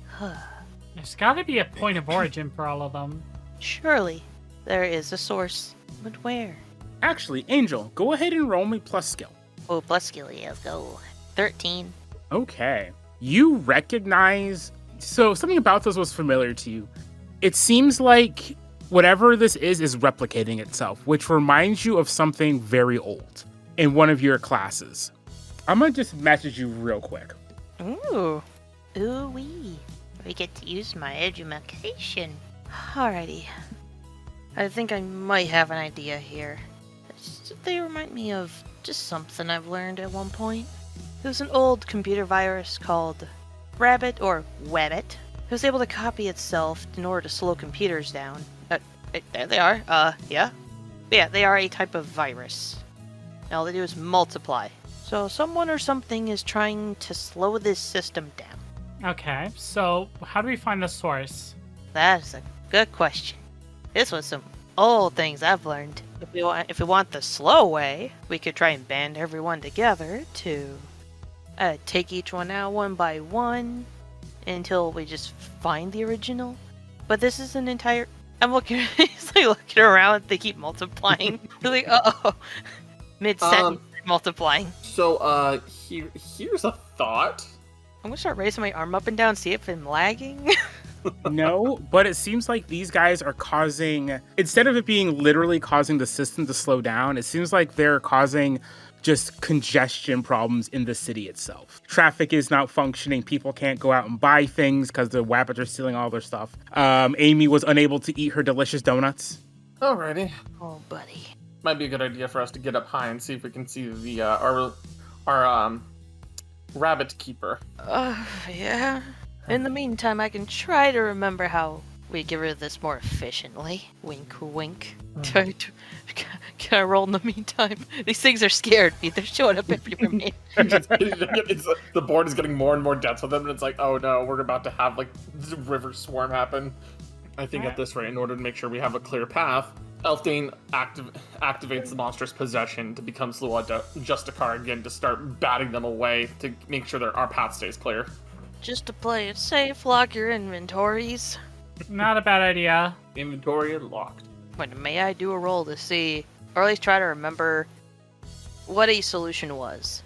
There's got to be a point of origin for all of them. Surely, there is a source. But where? Actually, Angel, go ahead and roll me plus skill. Oh, plus skill, yeah, let's go. 13. Okay. You recognize... So, something about this was familiar to you. It seems like whatever this is replicating itself, which reminds you of something very old in one of your classes. I'm going to just message you real quick. Ooh. Ooh-wee. We get to use my edumacation. Alrighty. I think I might have an idea here. They remind me of just something I've learned at one point. There's an old computer virus called Rabbit or Wabbit. It was able to copy itself in order to slow computers down. There they are. Yeah. Yeah, they are a type of virus. And all they do is multiply. So someone or something is trying to slow this system down. Okay, so how do we find the source? That's a good question. This was some old things I've learned. If we want the slow way, we could try and band everyone together to take each one out one by one until we just find the original. But this is an entire... I'm looking, it's like looking around, they keep multiplying. They're like, uh-oh. Mid-sentence, multiplying. So, here's a thought. I'm gonna start raising my arm up and down, see if I'm lagging. No, but it seems like these guys are causing... Instead of it being literally causing the system to slow down, it seems like they're causing just congestion problems in the city itself. Traffic is not functioning. People can't go out and buy things because the wabbits are stealing all their stuff. Amy was unable to eat her delicious donuts. Alrighty. Oh, buddy. Might be a good idea for us to get up high and see if we can see the our rabbit keeper. Yeah. In the meantime, I can try to remember how we get rid of this more efficiently. Wink, wink. Can I roll in the meantime? These things are scared me. They're showing up everywhere, man. The board is getting more and more dense with them, and it's like, oh no, we're about to have like the river swarm happen. I think at this rate, in order to make sure we have a clear path, Elfdane activates the monstrous possession to become Justikar again to start batting them away to make sure that our path stays clear. Just to play it safe, lock your inventories. Not a bad idea. Inventory locked. When may I do a roll to see Or at least try to remember what a solution was.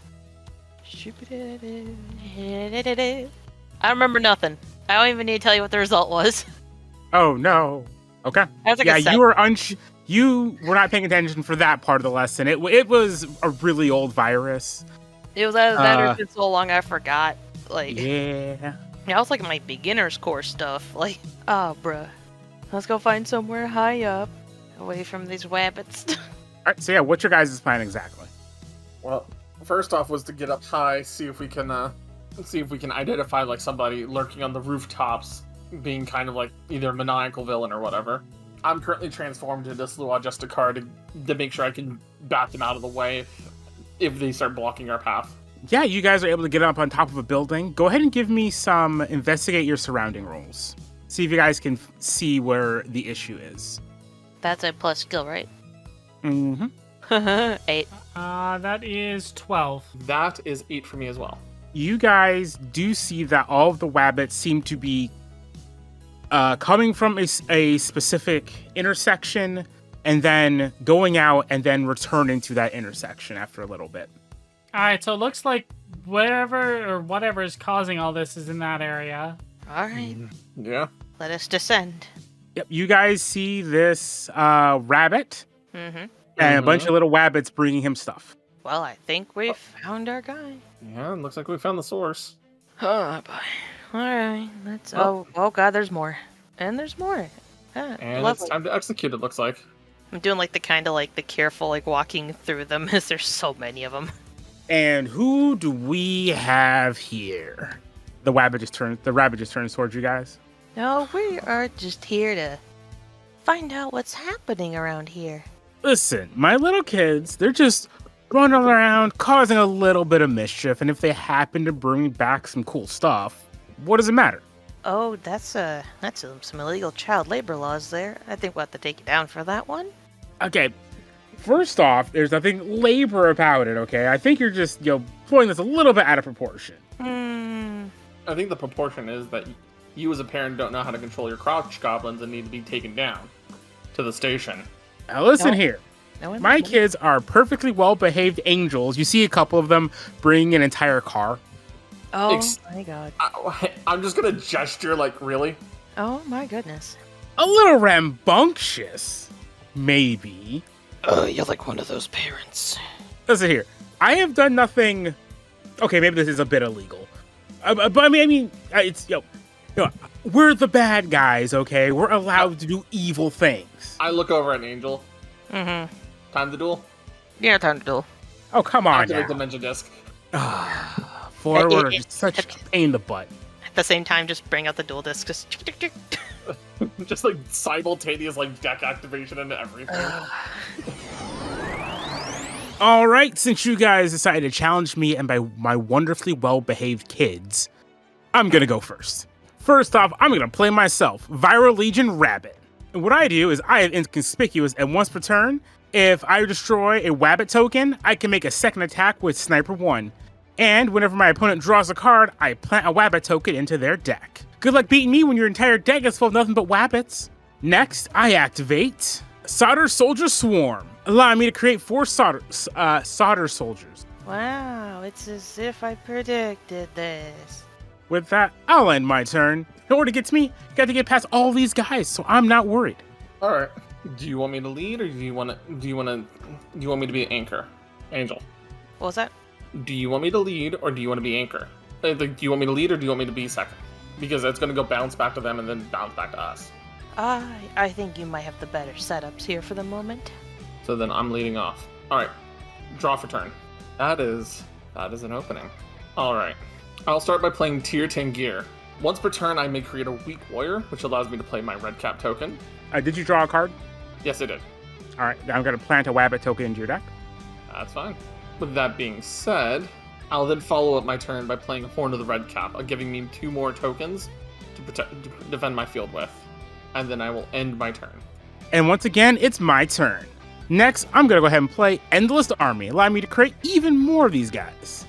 I remember nothing. I don't even need to tell you what the result was. Oh no. Okay. That's like yeah, a seven. you were not paying attention for that part of the lesson. It was a really old virus. It was that or been so long I forgot. Like, Yeah. I was like my beginner's course stuff. Like, oh, bruh. Let's go find somewhere high up, away from these rabbits. All right. So yeah, what's your guys' plan exactly? Well, first off was to get up high, see if we can identify like somebody lurking on the rooftops, being kind of like either a maniacal villain or whatever. I'm currently transformed into this little Adjusticar to make sure I can bat them out of the way if they start blocking our path. Yeah, you guys are able to get up on top of a building. Go ahead and give me some investigate your surrounding rolls. See if you guys can see where the issue is. That's a plus skill, right? Mm-hmm. 8. That is 12. That is 8 for me as well. You guys do see that all of the wabbits seem to be coming from a specific intersection and then going out and then returning to that intersection after a little bit. All right, so it looks like whatever is causing all this is in that area. All right. Yeah. Let us descend. Yep, you guys see this rabbit Mm-hmm. and a bunch of little wabbits bringing him stuff. Well, I think we found our guy. Yeah, it looks like we found the source. Oh, boy. All right. Let's. Well- Oh, God, there's more. And there's more. Ah, And lovely. it's time to execute, it looks like. I'm doing like the kind of like the careful like walking through them as there's so many of them. And who do we have here? The rabbit just turns towards you guys. No, we are just here to find out what's happening around here. Listen, my little kids, they're just running around causing a little bit of mischief, and if they happen to bring back some cool stuff, what does it matter? Oh, that's some illegal child labor laws there. I think we'll have to take you down for that one. Okay, first off, there's nothing labor about it, okay? I think you're just, pulling this a little bit out of proportion. I think the proportion is that you as a parent don't know how to control your crouch goblins and need to be taken down to the station. Now listen No. here. No, My kids are perfectly well-behaved angels. You see a couple of them bring an entire car. Oh Ex- my god. I'm just gonna gesture like, really? Oh my goodness. A little rambunctious, maybe. Oh, you're like one of those parents. Listen here. I have done nothing. Okay, maybe this is a bit illegal, but I mean, it's we're the bad guys. Okay, we're allowed to do evil things. I look over at Angel. Mm-hmm. Time to duel? Yeah, time to duel. Oh, come on Activate now. Dimension Disc. Forward is such a pain in the butt. At the same time, just bring out the dual disc. Just Just like simultaneous like deck activation and everything. All right, since you guys decided to challenge me and by my wonderfully well-behaved kids, I'm gonna go first. First off, I'm gonna play myself, Viral Legion Rabbit. And what I do is I am inconspicuous, and once per turn, if I destroy a Wabbit token, I can make a second attack with Sniper 1. And whenever my opponent draws a card, I plant a Wabbit token into their deck. Good luck beating me when your entire deck is full of nothing but Wabbits. Next, I activate Solder Soldier Swarm, allowing me to create 4 solder soldiers. wow, it's as if I predicted this. With that, I'll end my turn. In order to get to me, you got to get past all these guys, so I'm not worried. All right. Do you want me to lead, or do you want me to be an anchor, Angel? What was that? Do you want me to lead, or do you want to be anchor? Do you want me to lead, or do you want me to be second? Because it's going to go bounce back to them and then bounce back to us. I think you might have the better setups here for the moment. So then I'm leading off. All right. Draw for turn. That is an opening. All right. I'll start by playing Tier 10 gear. Once per turn, I may create a weak warrior, which allows me to play my red cap token. Did you draw a card? Yes, I did. All right, now I'm going to plant a Wabbit token into your deck. That's fine. With that being said, I'll then follow up my turn by playing Horn of the Red Cap, giving me 2 more tokens to defend my field with. And then I will end my turn. And once again, it's my turn. Next, I'm going to go ahead and play Endless Army, allowing me to create even more of these guys.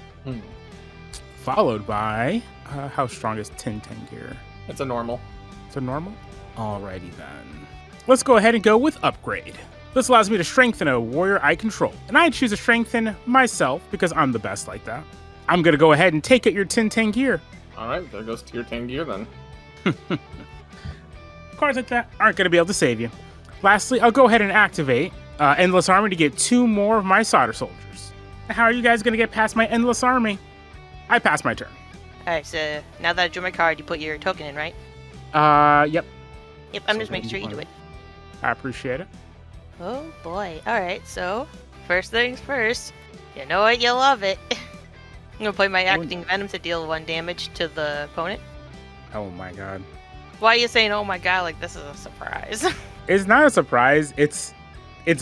Followed by, how strong is 10 gear? It's a normal. It's a normal? Alrighty then. Let's go ahead and go with Upgrade. This allows me to strengthen a warrior I control, and I choose to strengthen myself because I'm the best like that. I'm gonna go ahead and take out your 10 gear. All right, there goes tier 10 gear then. Cards like that aren't gonna be able to save you. Lastly, I'll go ahead and activate Endless Army to get 2 more of my solder soldiers. How are you guys gonna get past my Endless Army? I pass my turn. Alright, so now that I drew my card, you put your token in, right? Yep. Yep, I'm So just making sure you do it. I appreciate it. Oh boy. Alright, so first things first. You know what? You love it. I'm gonna play my acting venom to deal 1 damage to the opponent. Oh my god. Why are you saying oh my god like this is a surprise? It's not a surprise. It's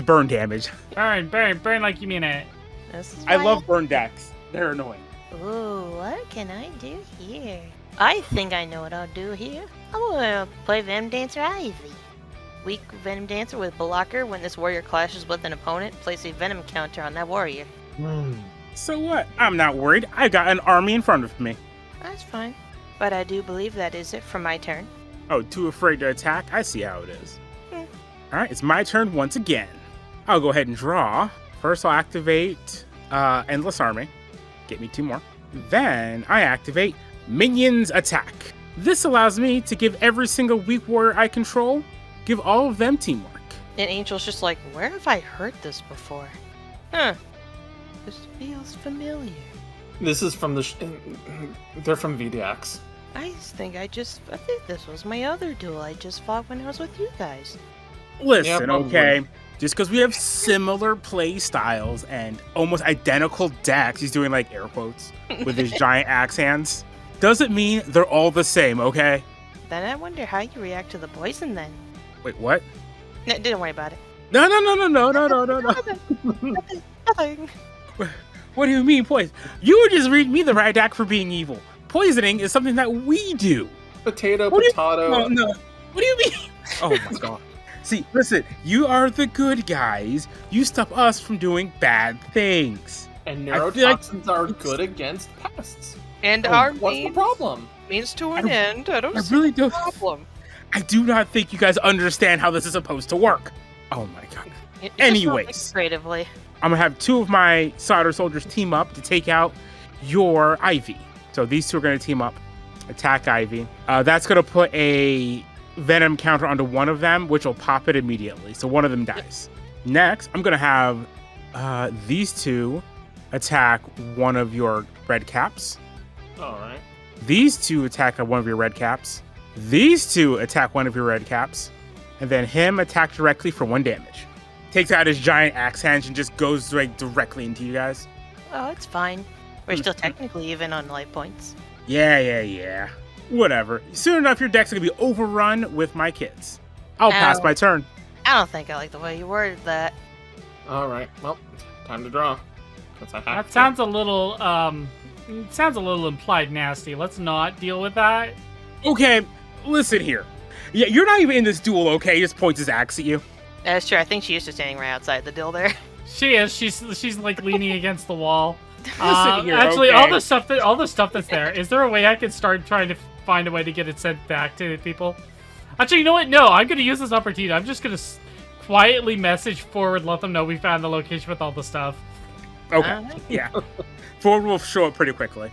burn damage. Burn like you mean it. This is I why love burn decks. They're annoying. Ooh, what can I do here? I think I know what I'll do here. I'm gonna play Venom Dancer Ivy. Weak Venom Dancer with Blocker. When this warrior clashes with an opponent, place a Venom counter on that warrior. So what? I'm not worried. I got an army in front of me. That's fine. But I do believe that is it for my turn. Oh, too afraid to attack? I see how it is. Alright, it's my turn once again. I'll go ahead and draw. First, I'll activate Endless Army. Get me 2 more. Then, I activate Minions Attack. This allows me to give every single weak warrior I control, give all of them teamwork. And Angel's just like, where have I heard this before? Huh. This feels familiar. This is from they're from VDX. I think this was my other duel I just fought when I was with you guys. Listen, Yeah, okay? Just because we have similar play styles and almost identical decks, he's doing like air quotes with his giant axe hands, doesn't mean they're all the same, okay? Then I wonder how you react to the poison then. Wait, what? No, didn't worry about it. No. Nothing. What do you mean, poison? You were just reading me the right deck for being evil. Poisoning is something that we do. Potato, What do you- potato. No. What do you mean? Oh my god. See, listen, you are the good guys. You stop us from doing bad things. And I feel like- neurotoxins are good against pests. And Oh, our what's the problem? means to an I- end. I don't I see really the don't. problem. I do not think you guys understand how this is supposed to work. Oh my god. It just sounds like Anyways. creatively. I'm gonna have 2 of my solder soldiers team up to take out your Ivy. So these 2 are gonna team up, attack Ivy. That's gonna put a Venom counter onto one of them, which will pop it immediately. So one of them dies. Next, I'm gonna have these 2 attack one of your red caps. Alright. These 2 attack one of your red caps. These 2 attack one of your red caps. And then him attack directly for 1 damage. Takes out his giant axe hand and just goes like directly into you guys. Oh, it's fine. We're still technically even on life points. Yeah. Whatever. Soon enough, your deck's gonna be overrun with my kids. I'll pass Ow. my turn. I don't think I like the way you worded that. Alright. Well, time to draw. Since I have That to. sounds a little implied nasty. Let's not deal with that. Okay, listen here. Yeah, you're not even in this duel, okay? He just points his axe at you. That's true. I think she used to standing right outside the deal there. She is. She's like leaning against the wall. Listen here, Actually, okay? all the stuff that's there. Is there a way I can start trying to find a way to get it sent back to people? Actually, you know what? No, I'm gonna use this opportunity. I'm just gonna quietly message forward, let them know we found the location with all the stuff. Okay, Alright. yeah. Forward will show up pretty quickly.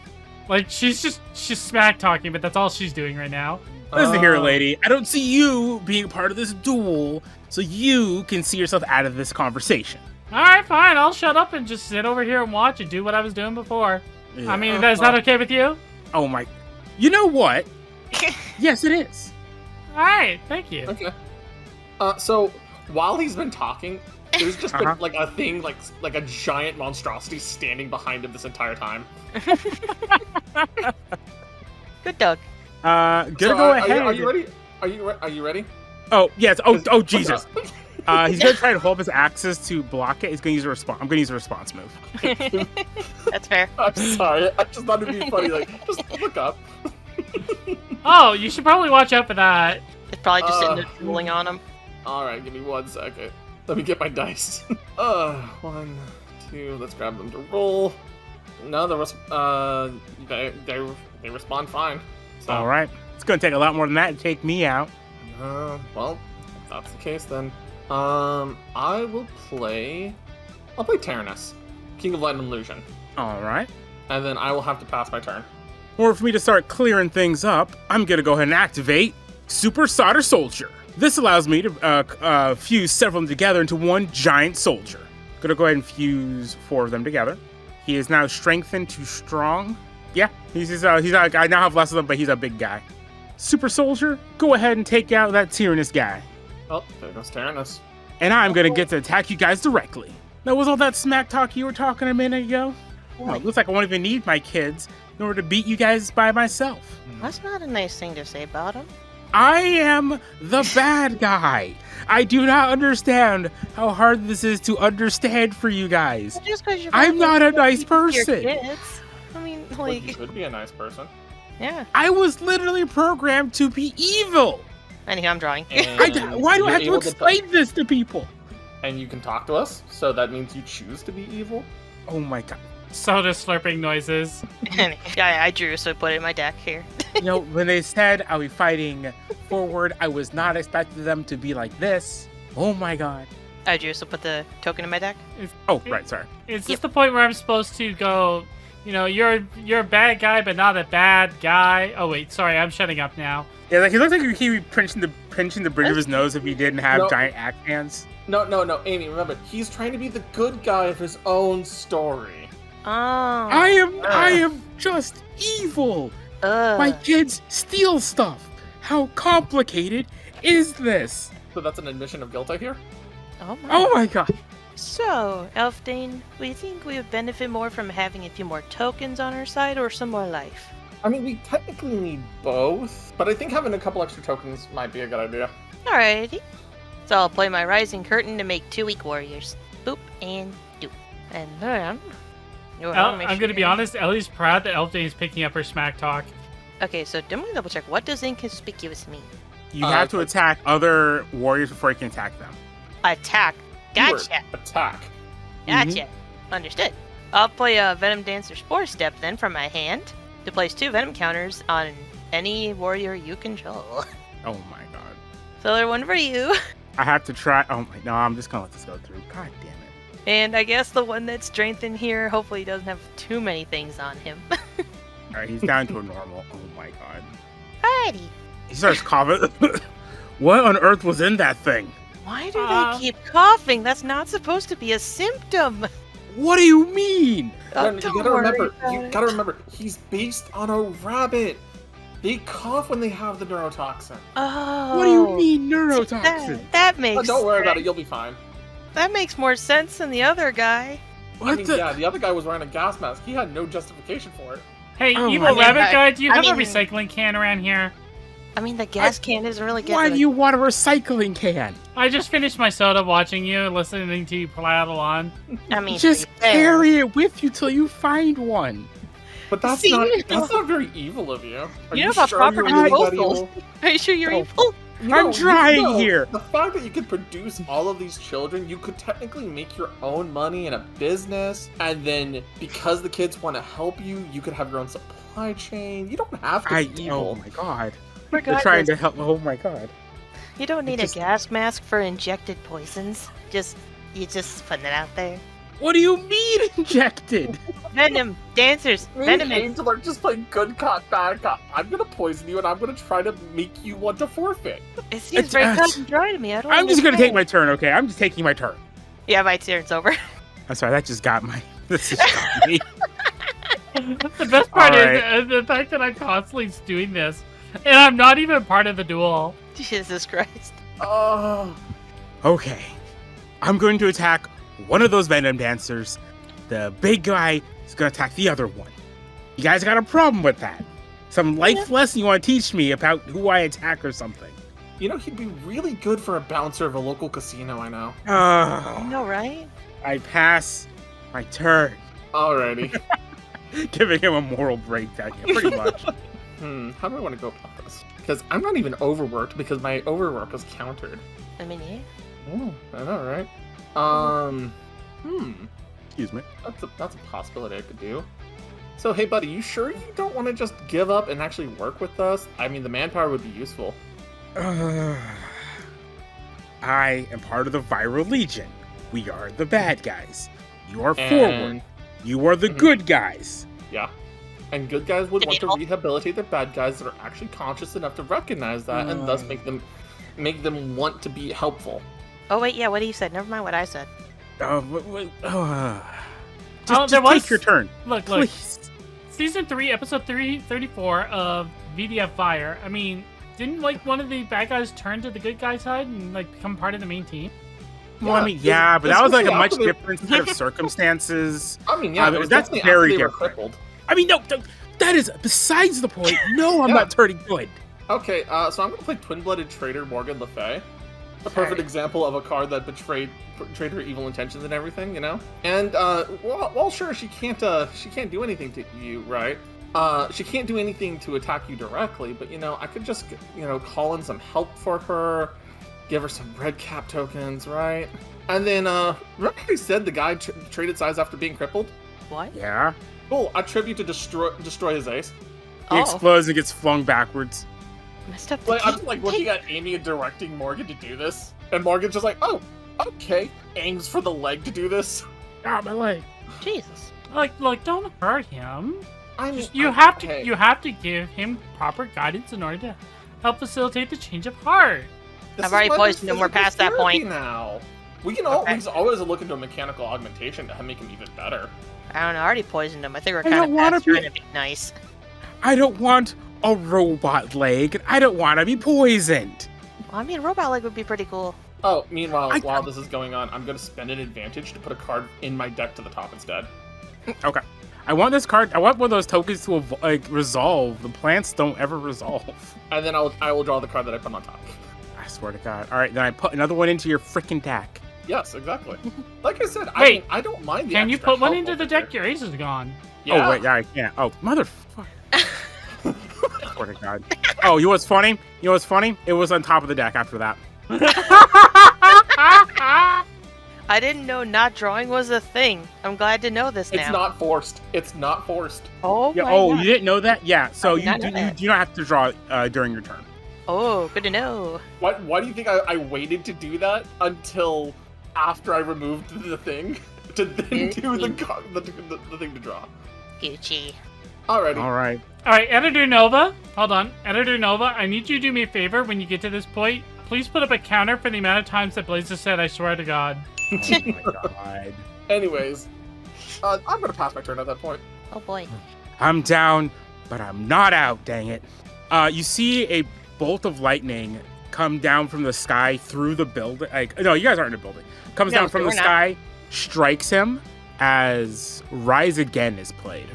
Like she's smack talking, but that's all she's doing right now. Listen here, lady. I don't see you being part of this duel, so you can see yourself out of this conversation. All right, fine. I'll shut up and just sit over here and watch and do what I was doing before. I mean, is that okay with you? Oh my. You know what? Yes, it is. All right, thank you. Okay. So while he's been talking, there's just been like a thing, like a giant monstrosity standing behind him this entire time. Good dog. Gonna So, go ahead. Are you ready? Are you ready? Oh yes. Oh Jesus. He's gonna try to hold up his axes to block it. He's gonna use a response. I'm gonna use a response move. That's fair. I'm sorry. I just thought it'd be funny. Like, just look up. Oh, you should probably watch out for that. It's probably just sitting there drooling on him. All right, give me 1 second. Let me get my dice. 1, 2. Let's grab them to roll. No, they respond fine. So, All right. It's gonna take a lot more than that to take me out. Well, if that's the case then. I will play. I'll play Tyrannus, King of Light and Illusion, All right. and then I will have to pass my turn. Or for me to start clearing things up, I'm gonna go ahead and activate Super Solder Soldier. This allows me to fuse several of them together into one giant soldier. Gonna go ahead and fuse 4 of them together. He is now strengthened to strong. Yeah, he's I now have less of them, but he's a big guy. Super Soldier, go ahead and take out that Tyrannus guy. Oh, there goes Tyrannus. And I'm gonna get to attack you guys directly. Now, was all that smack talk you were talking a minute ago? No, it looks like I won't even need my kids in order to beat you guys by myself. That's not a nice thing to say about him. I am the bad guy. I do not understand how hard this is to understand for you guys. Well, just because you're I'm not a nice person. Kids. I mean, Well, you like, could be a nice person. yeah. I was literally programmed to be evil. Anyhow, I'm drawing. And Why do I you're have to able explain this to people? And you can talk to us, so that means you choose to be evil. Oh my god. Soda slurping noises. Yeah, I drew, so I put it in my deck here. You know, when they said I'll be fighting forward, I was not expecting them to be like this. Oh my god. I drew, so put the token in my deck. Oh, right, sorry. Is this the point where I'm supposed to go, you're a bad guy, but not a bad guy? Oh, wait, sorry, I'm shutting up now. Yeah, like he looks like he'd be pinching the bridge of his nose if he didn't have No. giant axe hands. No, Amy, remember, he's trying to be the good guy of his own story. Oh. I am just evil. My kids steal stuff. How complicated is this? So that's an admission of guilt, I hear? Oh my. Oh my god. So, Elfdane, we think we would benefit more from having a few more tokens on our side or some more life? I mean, we technically need both, but I think having a couple extra tokens might be a good idea. Alrighty. So I'll play my Rising Curtain to make 2 weak warriors. Boop and doop. And then... I'm going to be honest, Ellie's proud that Elfdane is picking up her smack talk. Okay, so I'm gonna double check. What does inconspicuous mean? You have to attack other warriors before you can attack them. Attack. Keyword, Gotcha. attack. Gotcha. Understood. I'll play a Venom Dancer Spore Step then from my hand to place 2 Venom counters on any warrior you control. Oh my god. So they're one for you. I have to try. Oh my. No, I'm just gonna let this go through. God damn it. And I guess the one that's strengthened here, hopefully he doesn't have too many things on him. Alright, he's down to a normal. Oh my god. Alrighty. He starts coughing. What on earth was in that thing? Why do they keep coughing? That's not supposed to be a symptom. What do you mean? No, Don't you worry gotta about it. remember, he's based on a rabbit. They cough when they have the neurotoxin. Oh. What do you mean neurotoxin? That makes Don't worry about it, sense. you'll be fine. That makes more sense than the other guy. What I mean, the? yeah, the other guy was wearing a gas mask. He had no justification for it. Hey, Oh evil my rabbit God. guy, do you I have a mean- recycling can around here? I mean, the gas can isn't really getting Why the- do you want a recycling can? I just finished my soda watching you and listening to you prattle on. I mean, Just to be fair, carry it with you till you find one. But that's See? not very evil of you. Are You have a sure proper you're really that disposal. evil? Are you sure you're Oh. evil? I'm trying here. The fact that you could produce all of these children, you could technically make your own money in a business, and then because the kids want to help you, you could have your own supply chain. You don't have to be evil. Oh my god. They're trying Regardless, to help. Oh my god. you don't need just- a gas mask for injected poisons. You just putting it out there. What do you mean injected? Venom, dancers, Me and venom. Angel are just playing good cop, bad cop. I'm gonna poison you, and I'm gonna try to make you want to forfeit. It seems It's- very it's- cut and dry to me. I don't. I'm just gonna take understand. my turn, okay? I'm just taking my turn. Yeah, my turn's over. I'm sorry, that just got my. This just got me. The best part All is the fact that I'm constantly doing this, and I'm not even part of the duel. Jesus Christ. Oh, Okay. I'm going to attack one of those Venom Dancers. The big guy is going to attack the other one. You guys got a problem with that? Some life lesson you want to teach me about who I attack or something? you know he'd be really good for a bouncer of a local casino. I know. I know, right? I pass my turn. Alrighty. Giving him a moral breakdown here, pretty much. How do I want to go about this? Because I'm not even overworked because my overwork was countered. I mean, yeah. Oh, I know, right? Excuse me. That's a possibility I could do. So, hey, buddy, you sure you don't want to just give up and actually work with us? I mean, the manpower would be useful. I am part of the Viral Legion. We are the bad guys. You are Forward. And- You are the good guys. Yeah. And good guys would want to Debatable. rehabilitate their bad guys that are actually conscious enough to recognize that and thus make them want to be helpful. Oh wait, yeah. What you said? Never mind what I said. Just there was- take your turn. Look. Please. Season 3, episode 334 of VDF Fire. I mean, didn't like one of the bad guys turn to the good guy side and like become part of the main team? Well, I mean, yeah, but that was like a much especially different set of circumstances. I mean, yeah, it was that's definitely very after they were different. crippled. I mean, no, that is besides the point. No, I'm Yeah. not turning good. Okay, so I'm gonna play Twin-Blooded Traitor Morgan Le Fay. A perfect example of a card that betrayed her evil intentions and everything, you know. And well, sure, she can't do anything to you, right? She can't do anything to attack you directly, but you know, I could just call in some help for her, give her some red cap tokens, right? And then remember I said the guy traded size after being crippled? What? Yeah. Cool. I tribute to destroy his ace. He explodes and gets flung backwards. Messed up. Like, I'm just like looking at Amy and directing Morgan to do this, and Morgan's just like, oh, okay. Aims for the leg to do this. Ah, my leg. Jesus. Like, don't hurt him. I mean, You have to give him proper guidance in order to help facilitate the change of heart. I've already poisoned him. We're past that point. Now we can Okay. always look into a mechanical augmentation to make him even better. I don't know. I already poisoned him. I think we're I kind of don't wanna past trying to be nice. I don't want a robot leg, and I don't want to be poisoned. Well, I mean, robot leg would be pretty cool. Oh, meanwhile, I- while this is going on, I'm going to spend an advantage to put a card in my deck to the top instead. Okay. I want this card. I want one of those tokens to resolve. The plants don't ever resolve. And then I will draw the card that I put on top. I swear to God. All right, then I put another one into your freaking deck. Yes, exactly. Like I said, Wait, I don't mind the Can you extra put one help into the over deck? here. Your ace is gone. Yeah. Oh wait, yeah, I can't. Oh, motherfucker. I swear to God. Oh, you know what's funny? It was on top of the deck after that. I didn't know not drawing was a thing. I'm glad to know this now. It's not forced. It's not forced. Oh Yeah. my Oh, God. you didn't know that? Yeah. So I did you not know do that. you don't have to draw during your turn. Oh, good to know. Why do you think I waited to do that until after I removed the thing to then do the thing to draw? Gucci. Alrighty. All right. All right, Editor Nova. Hold on. Editor Nova, I need you to do me a favor when you get to this point. Please put up a counter for the amount of times that Blaze has said, I swear to God. Oh my God. Anyways, I'm gonna pass my turn at that point. Oh boy. I'm down, but I'm not out. Dang it. You see a bolt of lightning come down from the sky through the building. Like, no, you guys aren't in a building. Comes No, down from we're the not. sky, strikes him as Rise Again is played.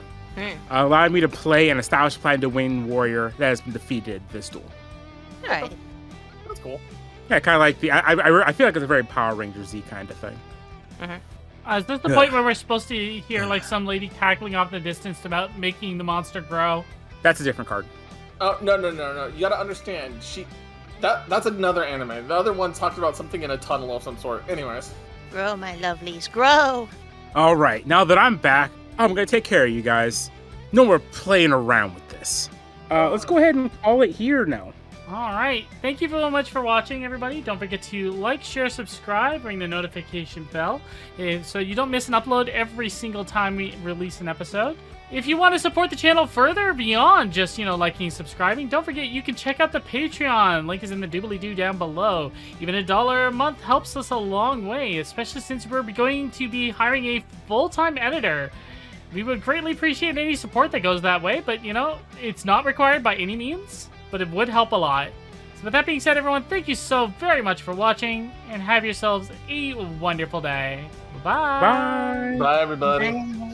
Allowed me to play an established plan to win warrior that has been defeated this duel. Alright. That's cool. Yeah, kind of like the. I feel like it's a very Power Ranger Z kind of thing. Is this the Yeah. point where we're supposed to hear like some lady cackling off in the distance about making the monster grow? That's a different card. Oh no. You gotta understand. That's another anime. The other one talked about something in a tunnel of some sort. Anyways. Grow, my lovelies, grow. All right, now that I'm back, I'm gonna take care of you guys. No more playing around with this. Let's go ahead and call it here now. All right. Thank you very much for watching, everybody. Don't forget to like, share, subscribe, ring the notification bell so you don't miss an upload every single time we release an episode. If you want to support the channel further beyond just, liking and subscribing, don't forget you can check out the Patreon. Link is in the doobly-doo down below. Even $1 a month helps us a long way, especially since we're going to be hiring a full-time editor. We would greatly appreciate any support that goes that way, but, it's not required by any means, but it would help a lot. So with that being said, everyone, thank you so very much for watching, and have yourselves a wonderful day. Bye. Bye. Bye, everybody. Bye.